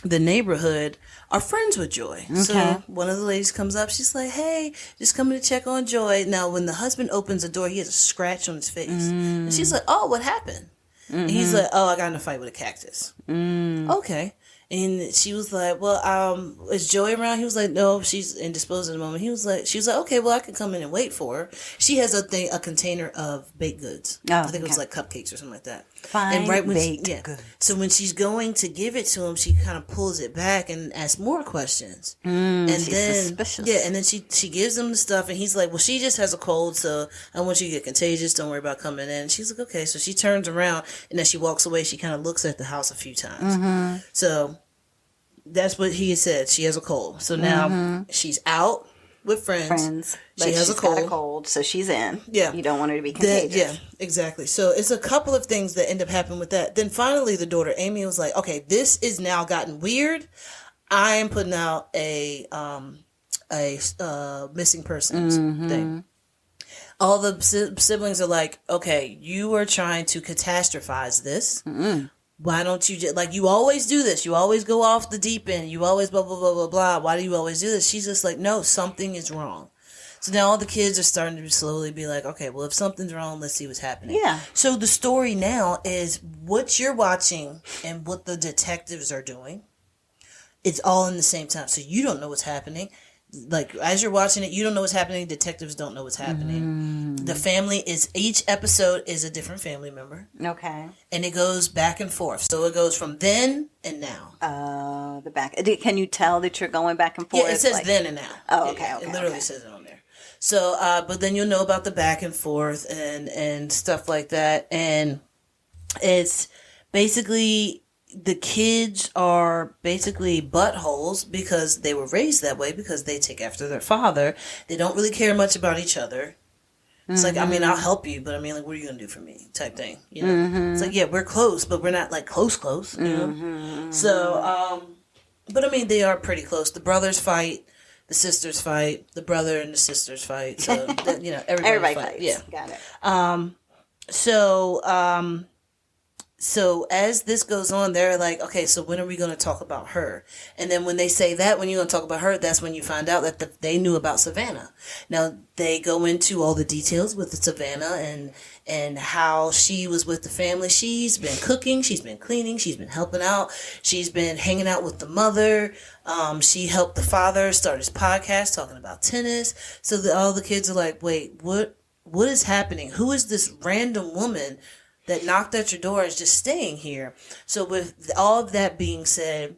the neighborhood are friends with Joy. Okay. So one of the ladies comes up. She's like, hey, just coming to check on Joy. Now, when the husband opens the door, he has a scratch on his face. And she's like, oh, what happened? And he's like, oh, I got in a fight with a cactus. Okay. And she was like, well, is Joey around? He was like, no, she's indisposed at the moment. She was like, okay, well, I can come in and wait for her. She has a container of baked goods. Oh, I think it was like cupcakes or something like that. Fine baked goods. So when she's going to give it to him, she kind of pulls it back and asks more questions. And she's then, suspicious. yeah, and then she gives him the stuff, and he's like, well, she just has a cold, so I don't want you to get contagious. Don't worry about coming in. And she's like, okay. So she turns around, and as she walks away, she kind of looks at the house a few times. So that's what he had said. She has a cold. So now she's out with friends. She has a cold. Got a cold, so she's in. Yeah. You don't want her to be contagious. Yeah, exactly. So it's a couple of things that end up happening with that. Then finally the daughter, Amy, was like, okay, this is now gotten weird. I am putting out a missing persons thing. All the siblings are like, okay, you are trying to catastrophize this. Why don't you just, like, you always do this. You always go off the deep end. You always blah, blah, blah, blah, blah. Why do you always do this? She's just like, no, something is wrong. So now all the kids are starting to slowly be like, okay, well, if something's wrong, let's see what's happening. Yeah. So the story now is what you're watching and what the detectives are doing. It's all in the same time. So you don't know what's happening. Like, as you're watching it, you don't know what's happening. Detectives don't know what's happening. The family each episode is a different family member. Okay. And it goes back and forth. So it goes from then and now. The back. Can you tell that you're going back and forth? Yeah, it says then and now. Oh, okay. It literally says it on there. So, but then you'll know about the back and forth and stuff like that. And it's basically, the kids are basically buttholes because they were raised that way, because they take after their father. They don't really care much about each other. It's like, I mean, I'll help you, but I mean, like, what are you going to do for me type thing, you know? It's like, yeah, we're close, but we're not like close, you know? So, but I mean, they are pretty close. The brothers fight, the sisters fight, the brother and the sisters fight. So, you know, everybody fights. Yeah. Got it. So as this goes on, they're like, okay, so when are we going to talk about her? And then when they say that, when you're going to talk about her, that's when you find out that they knew about Savannah. Now, they go into all the details with Savannah and how she was with the family. She's been cooking, she's been cleaning, she's been helping out, she's been hanging out with the mother. She helped the father start his podcast talking about tennis. So all the kids are like, wait, what is happening? Who is this random woman that knocked at your door is just staying here? So with all of that being said,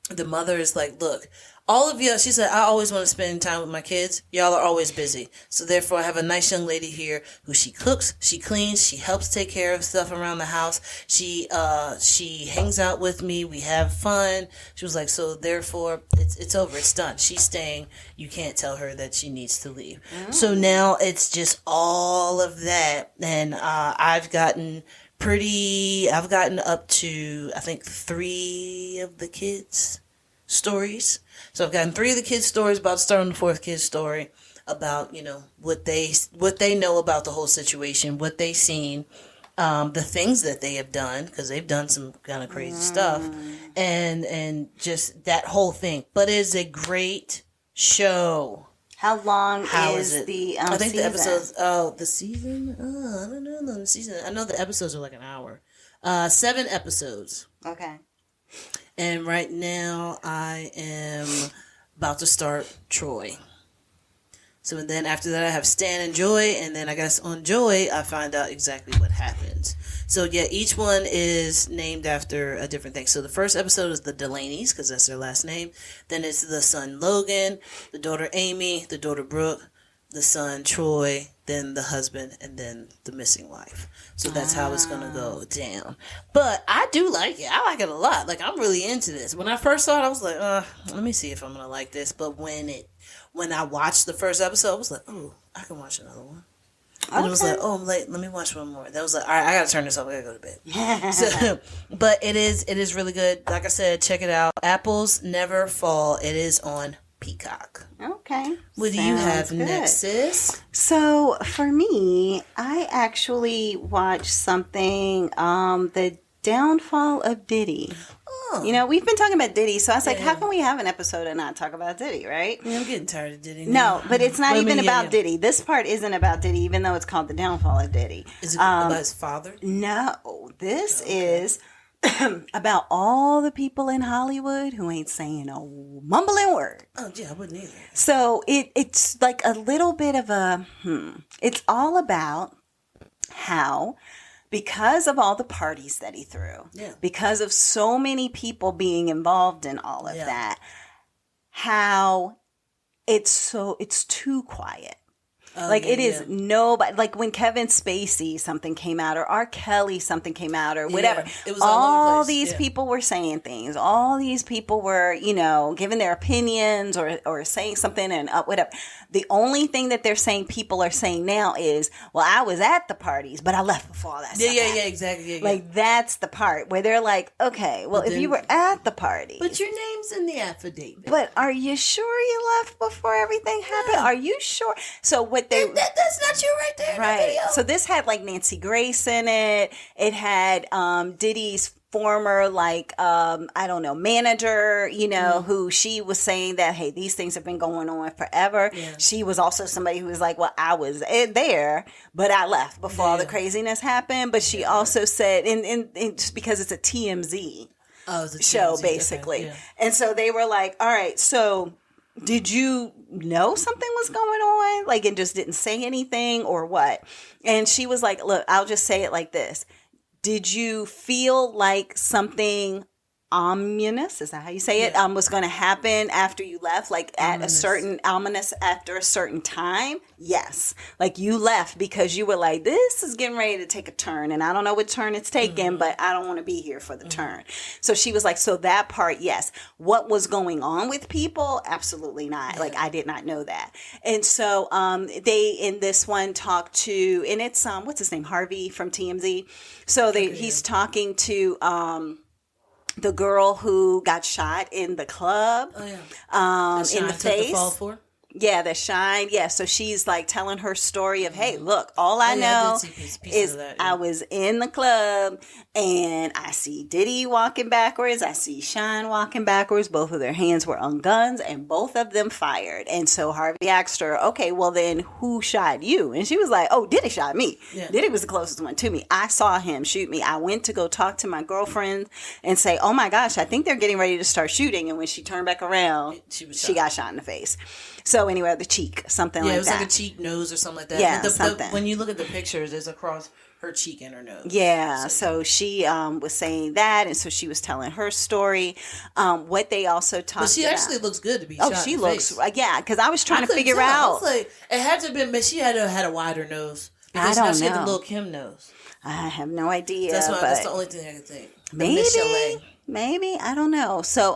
the mother is like, look, all of you, she said, I always want to spend time with my kids. Y'all are always busy. So therefore, I have a nice young lady here who she cooks, she cleans, she helps take care of stuff around the house. She hangs out with me. We have fun. She was like, so therefore, it's over. It's done. She's staying. You can't tell her that she needs to leave. So now it's just all of that. And I've gotten up to, I think, 3 of the kids' stories. So I've gotten 3 of the kids' stories, about to start on the 4th kid's story, about, you know, what they know about the whole situation, what they've seen, the things that they have done, because they've done some kind of crazy stuff, and just that whole thing. But it's a great show. How long is the I think season? the episodes, the season? I don't know the season. I know the episodes are like an hour. 7 episodes. Okay. And right now, I am about to start Troy. So then after that, I have Stan and Joy. And then I guess on Joy, I find out exactly what happens. So yeah, each one is named after a different thing. So the first episode is the Delaney's, because that's their last name. Then it's the son Logan, the daughter Amy, the daughter Brooke, the son Troy, then the husband, and then the missing wife. So that's how it's gonna go down. But I do like it. I like it a lot. Like, I'm really into this. When I first saw it, I was like, let me see if I'm gonna like this. But when I watched the first episode, I was like, oh, I can watch another one. And it was like, oh, I'm late. Let me watch one more. That was like, all right, I gotta turn this off. I gotta go to bed. So, but it is really good. Like I said, check it out. Apples Never Fall. It is on Peacock. Okay. What do you have next, sis? So for me, I actually watched something, The Downfall of Diddy. Oh. You know, we've been talking about Diddy, so I was like, how can we have an episode and not talk about Diddy, right? Yeah, I'm getting tired of Diddy now. No, but it's not about Diddy. This part isn't about Diddy, even though it's called The Downfall of Diddy. Is it about his father? No, this is about all the people in Hollywood who ain't saying a mumbling word. Oh, yeah, I wouldn't either. So it's like a little bit of a, it's all about how, because of all the parties that he threw, because of so many people being involved in all of that, how it's too quiet. Nobody, like when Kevin Spacey something came out, or R. Kelly something came out, or whatever. It was all these people were saying things. All these people were, giving their opinions or saying something and whatever. The only thing that they're saying people are saying now is, well, I was at the parties, but I left before all that stuff happened. Exactly. Yeah. Like, that's the part where they're like, okay, well, if you were at the party. But your name's in the affidavit. But are you sure you left before everything happened? Are you sure? So what that's not you right there. Right. So this had like Nancy Grace in it. It had Diddy's former manager, who she was saying that, hey, these things have been going on forever. Yeah. She was also somebody who was like, well, I was there, but I left before all the craziness happened. But she also said, and just because it's a TMZ show, basically. Okay. Yeah. And so they were like, all right, so did you know something was going on? Like, and just didn't say anything, or what? And she was like, look, I'll just say it like this. Did you feel like something ominous, is that how you say it, was going to happen after you left, like at ominous after a certain time? Yes. Like, you left because you were like, this is getting ready to take a turn, and I don't know what turn it's taking, but I don't want to be here for the turn. So she was like, so that part, yes. What was going on with people? Absolutely not. Like, I did not know that. And so they, in this one, talked to, and it's, what's his name, Harvey from TMZ. So he's talking to the girl who got shot in the club, in the face. The fall for? Yeah, the Shine. Yeah, so she's like telling her story of, hey, look, all I know is I was in the club and I see Diddy walking backwards. I see Shine walking backwards. Both of their hands were on guns and both of them fired. And so Harvey asked her, okay, well then who shot you? And she was like, oh, Diddy shot me. Yeah. Diddy was the closest one to me. I saw him shoot me. I went to go talk to my girlfriend and say, oh my gosh, I think they're getting ready to start shooting. And when she turned back around, she got shot in the face. So anyway, the cheek, something like that. Yeah, it was like a cheek, nose, or something like that. Yeah, something. When you look at the pictures, it's across her cheek and her nose. Yeah, so she was saying that, and so she was telling her story. What they also talked about. But she actually looks good to be shot. Oh, she looks, yeah, because I was trying to figure out. I was like, it had to have been, but she had to have had a wider nose. Because I don't know. She had the little Kim nose. I have no idea. That's the only thing I can think. Maybe, I don't know. So,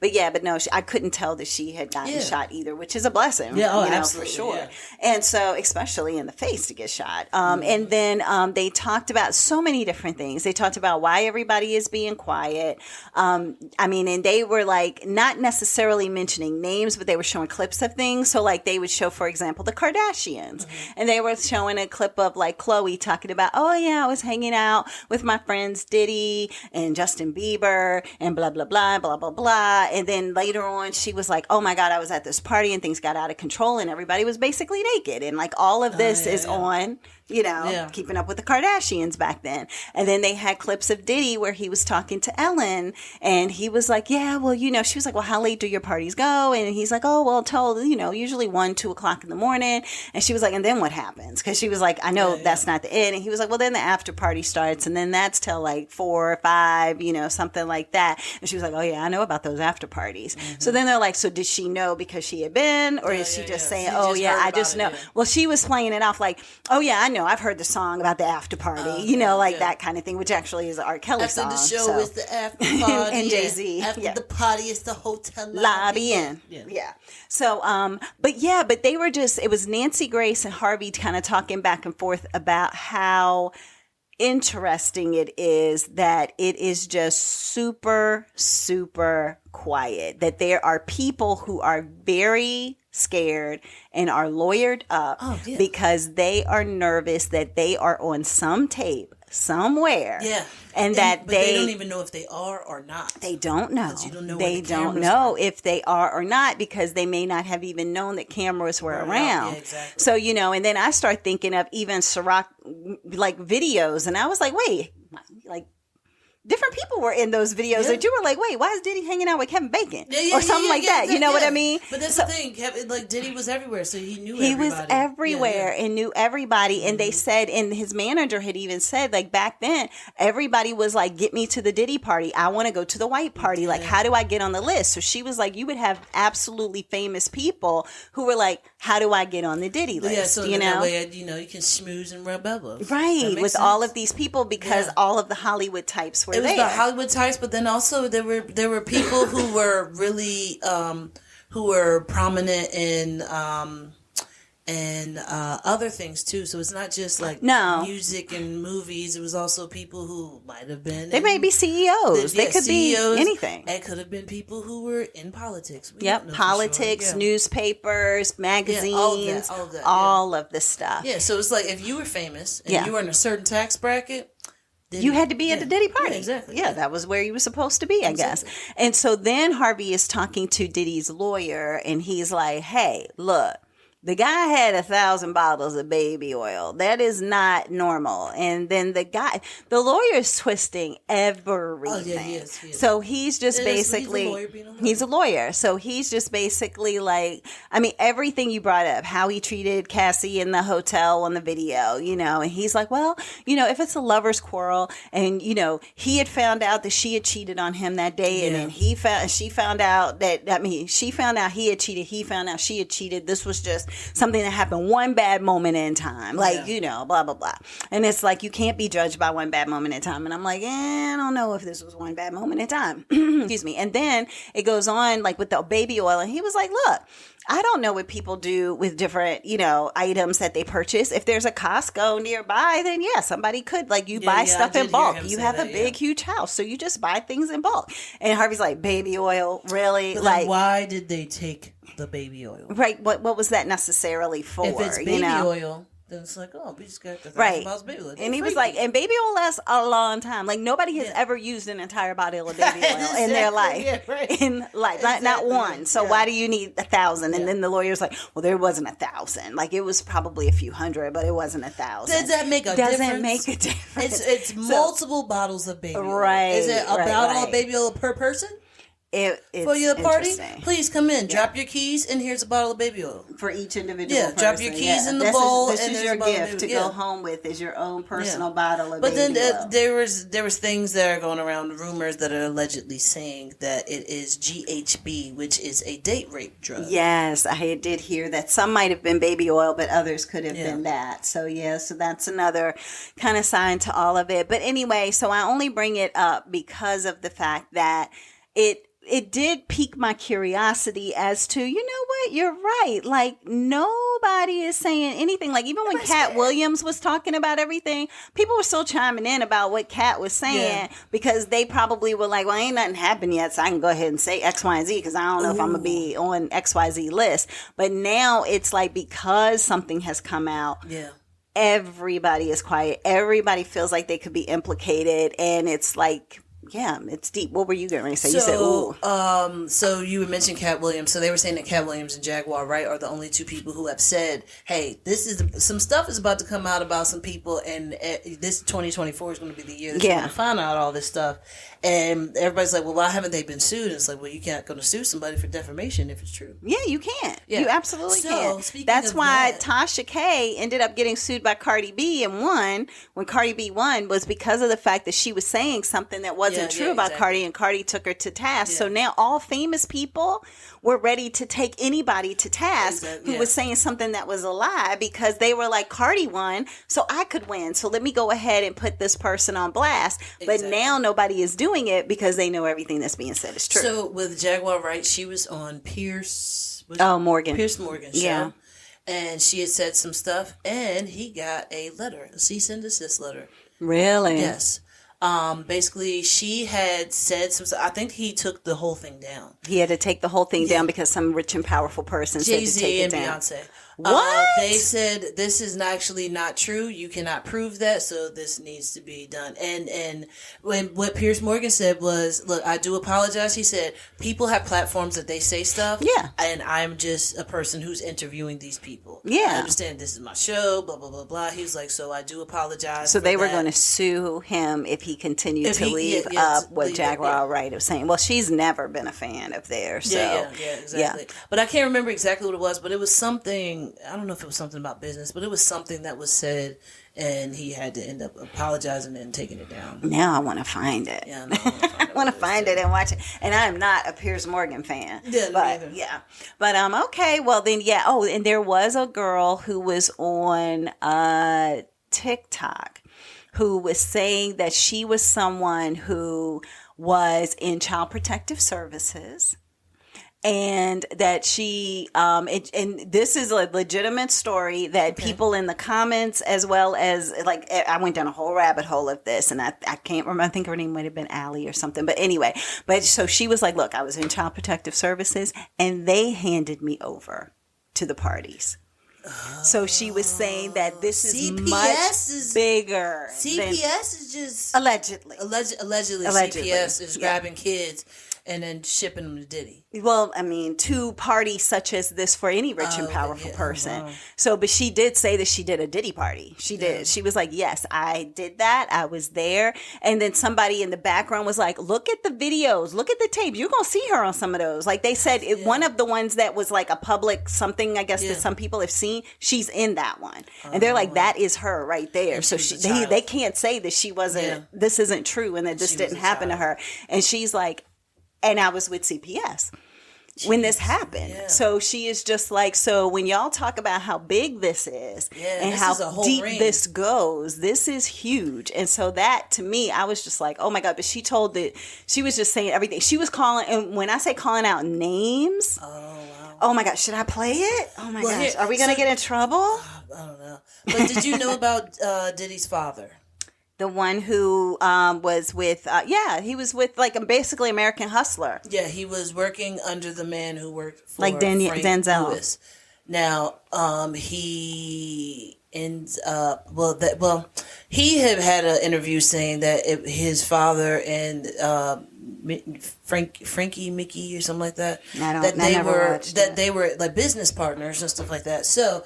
but no, I couldn't tell that she had gotten shot either, which is a blessing. Yeah, absolutely, for sure. Yeah. And so, especially in the face to get shot. And then they talked about so many different things. They talked about why everybody is being quiet. And they were like not necessarily mentioning names, but they were showing clips of things. So, like, they would show, for example, the Kardashians, and they were showing a clip of like Khloe talking about, oh yeah, I was hanging out with my friends Diddy and Justin Bieber. her and blah, blah, blah, blah, blah, blah. And then later on, she was like, oh my God, I was at this party and things got out of control and everybody was basically naked. And like all of this is on, Keeping Up with the Kardashians back then. And then they had clips of Diddy where he was talking to Ellen and he was like, yeah, well, she was like, well, how late do your parties go? And he's like, oh, well, till, usually 1, 2 o'clock in the morning. And she was like, and then what happens? Because she was like, I know that's not the end. And he was like, well, then the after party starts and then that's till like 4 or 5, something like that. And she was like, oh yeah, I know about those after parties. Mm-hmm. So then they're like, so did she know because she had been, or is she just saying, I just know? Well, she was playing it off like, oh yeah, I know. I've heard the song about the after party, that kind of thing, which actually is an R. Kelly after song. After the show is the after party. And Jay-Z. After the party is the hotel lobby. Yeah. So, but they were it was Nancy Grace and Harvey kind of talking back and forth about how interesting it is that it is just super, super quiet, that there are people who are very scared and are lawyered up because they are nervous that they are on some tape somewhere. Yeah. And that they don't even know if they are or not. They don't know. You don't know they don't know if they are or not because they may not have even known that cameras were around. Yeah, exactly. So, and then I start thinking of even Ciroc like videos and I was like, wait, like different people were in those videos that you were like, wait, why is Diddy hanging out with Kevin Bacon? Or something like that. You know what I mean? But that's the thing. Like Diddy was everywhere, so he knew everybody. He was everywhere and knew everybody. And they said, and his manager had even said, like back then, everybody was like, get me to the Diddy party. I want to go to the white party. Like, how do I get on the list? So she was like, you would have absolutely famous people who were like, how do I get on the Diddy list? Yeah, so that way, you can schmooze and rub elbows. Right, with all of these people because all of the Hollywood types were there. It was the Hollywood types, but then also there were people who were really who were prominent in other things too. So it's not just like music and movies. It was also people who might have been. They may be CEOs. They could CEOs, be anything. It could have been people who were in politics. Politics, newspapers, magazines, all of this stuff. Yeah, so it's like if you were famous and you were in a certain tax bracket. You had to be at the Diddy party. Yeah, exactly. Yeah, that was where you were supposed to be, I guess. And so then Harvey is talking to Diddy's lawyer, and he's like, hey, look, the guy had 1,000 bottles of baby oil. That is not normal. And then the lawyer is twisting everything. Oh, yeah, he is. So he's just basically, he's a lawyer. So he's just basically like, I mean, everything you brought up, how he treated Cassie in the hotel on the video, and he's like, well, if it's a lover's quarrel and, he had found out that she had cheated on him that day and then she found out she found out he had cheated. He found out she had cheated. This was just something that happened one bad moment in time, like, blah, blah, blah. And it's like, you can't be judged by one bad moment in time. And I'm like, I don't know if this was one bad moment in time. Excuse me. And then it goes on like with the baby oil. And he was like, look, I don't know what people do with different, items that they purchase. If there's a Costco nearby, then somebody could buy stuff in bulk. You have a big, huge house. So you just buy things in bulk. And Harvey's like, baby oil, really? But like, why did they take the baby oil? Right. What was that necessarily for? If it's baby oil, then it's like, oh, we just got the $1,000 baby oil. And he was like, and baby oil lasts a long time. Like nobody has ever used an entire bottle of baby oil in their life. Yeah, right. Not one. So why do you need 1,000? And then the lawyer's like, well, there wasn't 1,000. Like it was probably a few hundred, but it wasn't 1,000. Does that make a difference? Doesn't make a difference. It's multiple bottles of baby oil. Right. Is it a bottle of baby oil per person? For your party, please come in. Drop your keys, and here's a bottle of baby oil for each individual. person. Drop your keys in the bowl. This is your gift to go home with. Is your own personal bottle of baby oil. But then there was things that are going around, rumors that are allegedly saying that it is GHB, which is a date rape drug. Yes, I did hear that. Some might have been baby oil, but others could have been that. So so that's another kind of sign to all of it. But anyway, so I only bring it up because of the fact that it did pique my curiosity as to, what, you're right. Like, nobody is saying anything. Like, even when Cat Williams was talking about everything, people were still chiming in about what Cat was saying because they probably were like, well, ain't nothing happened yet, so I can go ahead and say X, Y, and Z because I don't know if I'm going to be on XYZ list. But now it's like because something has come out. Yeah. Everybody is quiet. Everybody feels like they could be implicated. And it's like, yeah, it's deep. What were you going to say? You said, ooh. So you were mentioning Cat Williams. So they were saying that Cat Williams and Jaguar Wright are the only two people who have said, hey, some stuff is about to come out about some people, and this 2024 is going to be the year that you're going to find out all this stuff. And everybody's like, well, why haven't they been sued? And it's like, well, you can't go to sue somebody for defamation if it's true. Yeah, you can't. Yeah. You absolutely can. That's why Tasha K ended up getting sued by Cardi B and won. When Cardi B won was because of the fact that she was saying something that wasn't true about Cardi, and Cardi took her to task. Yeah. So now all famous people were ready to take anybody to task who was saying something that was a lie, because they were like, Cardi won, so I could win. So let me go ahead and put this person on blast. But now nobody is doing it because they know everything that's being said is true. So with Jaguar Wright, she was on Pierce Morgan show. Yeah. And she had said some stuff, and he got a letter, a cease and desist letter. Really? Yes. Basically, she had said some stuff. I think he took the whole thing down. He had to take the whole thing down because some rich and powerful person said to take it down. Jay-Z and Beyonce. What? They said this is actually not true. You cannot prove that, so this needs to be done. And what Piers Morgan said was, look, I do apologize. He said, people have platforms that they say stuff. Yeah. And I'm just a person who's interviewing these people. Yeah. I understand this is my show, blah, blah, blah, blah. He was like, so I do apologize. So they were going to sue him if he continued to leave up what Jaguar Wright was saying. Well, she's never been a fan of theirs. So. Yeah, exactly. Yeah. But I can't remember exactly what it was, but it was something. I don't know if it was something about business, but it was something that was said, and he had to end up apologizing and taking it down. Now I want to find it. Yeah, I want to find it and watch it. And I'm not a Piers Morgan fan. Yeah, but yeah. But okay. Well then, yeah. Oh, and there was a girl who was on TikTok who was saying that she was someone who was in Child Protective Services. And that she, and this is a legitimate story that people in the comments, as well as, like, I went down a whole rabbit hole of this, and I can't remember, I think her name might have been Allie or something, but anyway, so she was like, look, I was in Child Protective Services, and they handed me over to the parties. So she was saying that this is much bigger. CPS is just allegedly CPS is grabbing kids and then shipping them to Diddy. Well, I mean, to parties such as this for any rich and powerful person. Oh, wow. So, but she did say that she did a Diddy party. She did. She was like, yes, I did that. I was there. And then somebody in the background was like, look at the videos. Look at the tapes. You're going to see her on some of those. Like they said, one of the ones that was like a public something, I guess, that some people have seen, she's in that one. And they're like, that is her right there. So they can't say that she wasn't, this isn't true and that this didn't happen to her. And she's like, and I was with CPS when this happened. Yeah. So she is just like, so when y'all talk about how big this is and how deep this goes, this is huge. And so that to me, I was just like, oh my God. But she told that she was just saying everything. She was calling, and when I say calling out names, oh my God, should I play it? Oh my gosh. Are we going to get in trouble? I don't know. But did you know about Diddy's father? The one who was with, he was with like basically American Hustler. Yeah, he was working under the man who worked for like Denzel Lewis. Now, he ends up, he had an interview saying that his father and Frankie Mickey or something like that. They were like business partners and stuff like that. So,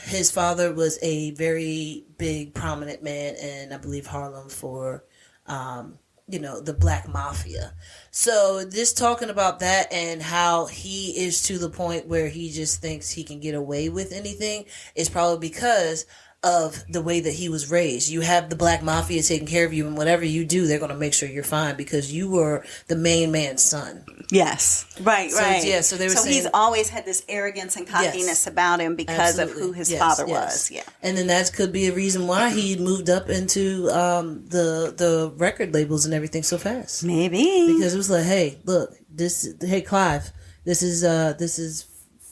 his father was a very big, prominent man in, I believe, Harlem for, the Black Mafia. So just talking about that and how he is to the point where he just thinks he can get away with anything is probably because of the way that he was raised. You have the Black Mafia taking care of you, and whatever you do, they're going to make sure you're fine because you were the main man's son. Yes. Right. Yeah, so they were saying, he's always had this arrogance and cockiness about him because of who his father was. Yeah. And then that could be a reason why he moved up into the record labels and everything so fast. Maybe. Because it was like, hey, look, Clive, this is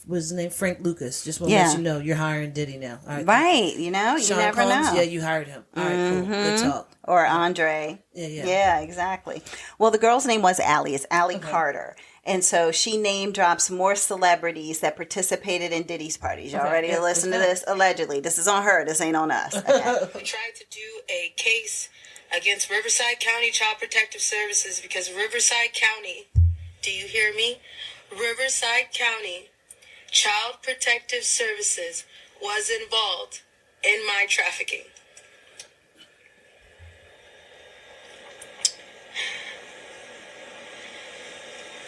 what's his name? Frank Lucas. Just want to let you know you're hiring Diddy now. All right. Right. You never know. Yeah, you hired him. All right, cool. Good talk. Or Andre. Yeah, exactly. Well, the girl's name was Allie. It's Allie Carter. And so she name drops more celebrities that participated in Diddy's parties. Y'all ready to listen to this? Allegedly. This is on her. This ain't on us. Okay. We tried to do a case against Riverside County Child Protective Services because Riverside County, do you hear me? Riverside County Child Protective Services was involved in my trafficking.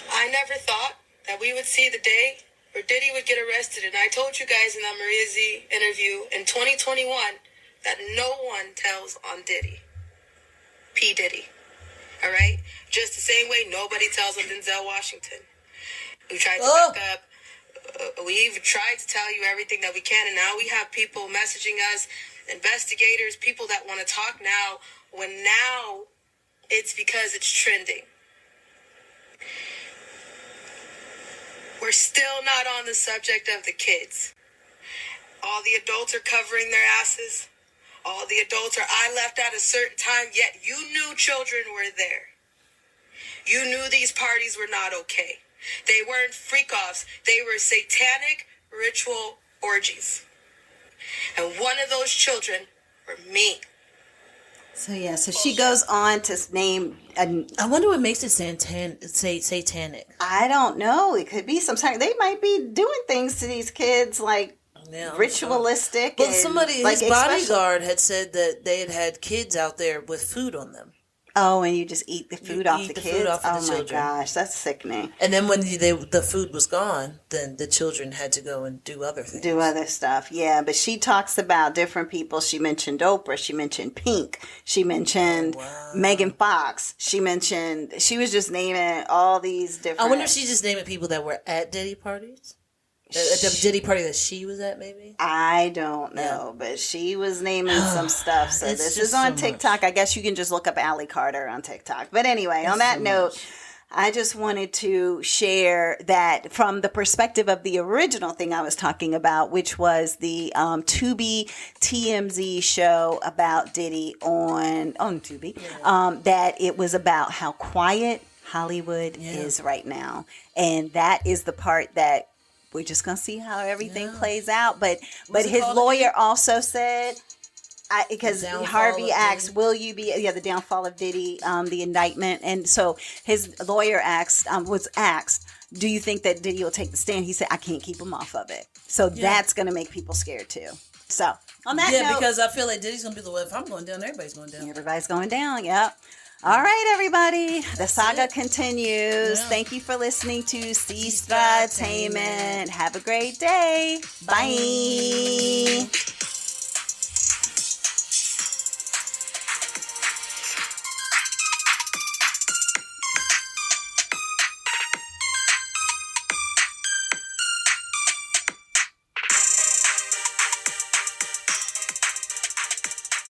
I never thought that we would see the day where Diddy would get arrested, and I told you guys in that Maria Z interview in 2021 that no one tells on Diddy. P. Diddy. All right? Just the same way nobody tells on Denzel Washington. We tried to back up. We've tried to tell you everything that we can, and now we have people messaging us, investigators, people that want to talk now, when now it's because it's trending. We're still not on the subject of the kids. All the adults are covering their asses. All the adults are, I left at a certain time, yet you knew children were there. You knew these parties were not okay. They weren't freak-offs. They were satanic ritual orgies. And one of those children were me. So she goes on to name. I wonder what makes it satanic. I don't know. It could be sometimes they might be doing things to these kids like ritualistic. Well, his bodyguard had said that they had kids out there with food on them. Oh, and you just eat the food off the kids? Food off of the children. Oh my gosh, that's sickening. And then when the food was gone, then the children had to go and do other things. Do other stuff, yeah. But she talks about different people. She mentioned Oprah. She mentioned Pink. She mentioned Megan Fox. She was just naming all these different... I wonder if she's just naming people that were at Diddy parties? The Diddy party that she was at, maybe? I don't know, but she was naming some stuff. So this is on TikTok. I guess you can just look up Allie Carter on TikTok. But anyway, on that note, I just wanted to share that from the perspective of the original thing I was talking about, which was the Tubi TMZ show about Diddy on Tubi, that it was about how quiet Hollywood is right now. And that is the part that we're just going to see how everything plays out. But his lawyer also said, because Harvey asked, will you be, the downfall of Diddy, the indictment. And so his lawyer was asked, do you think that Diddy will take the stand? He said, I can't keep him off of it. So that's going to make people scared too. So on that note. Because I feel like Diddy's going to be the one, if I'm going down, everybody's going down. Everybody's going down, yep. All right, everybody. The saga continues. Yeah. Thank you for listening to Sestra-Tainment. Have a great day. Bye.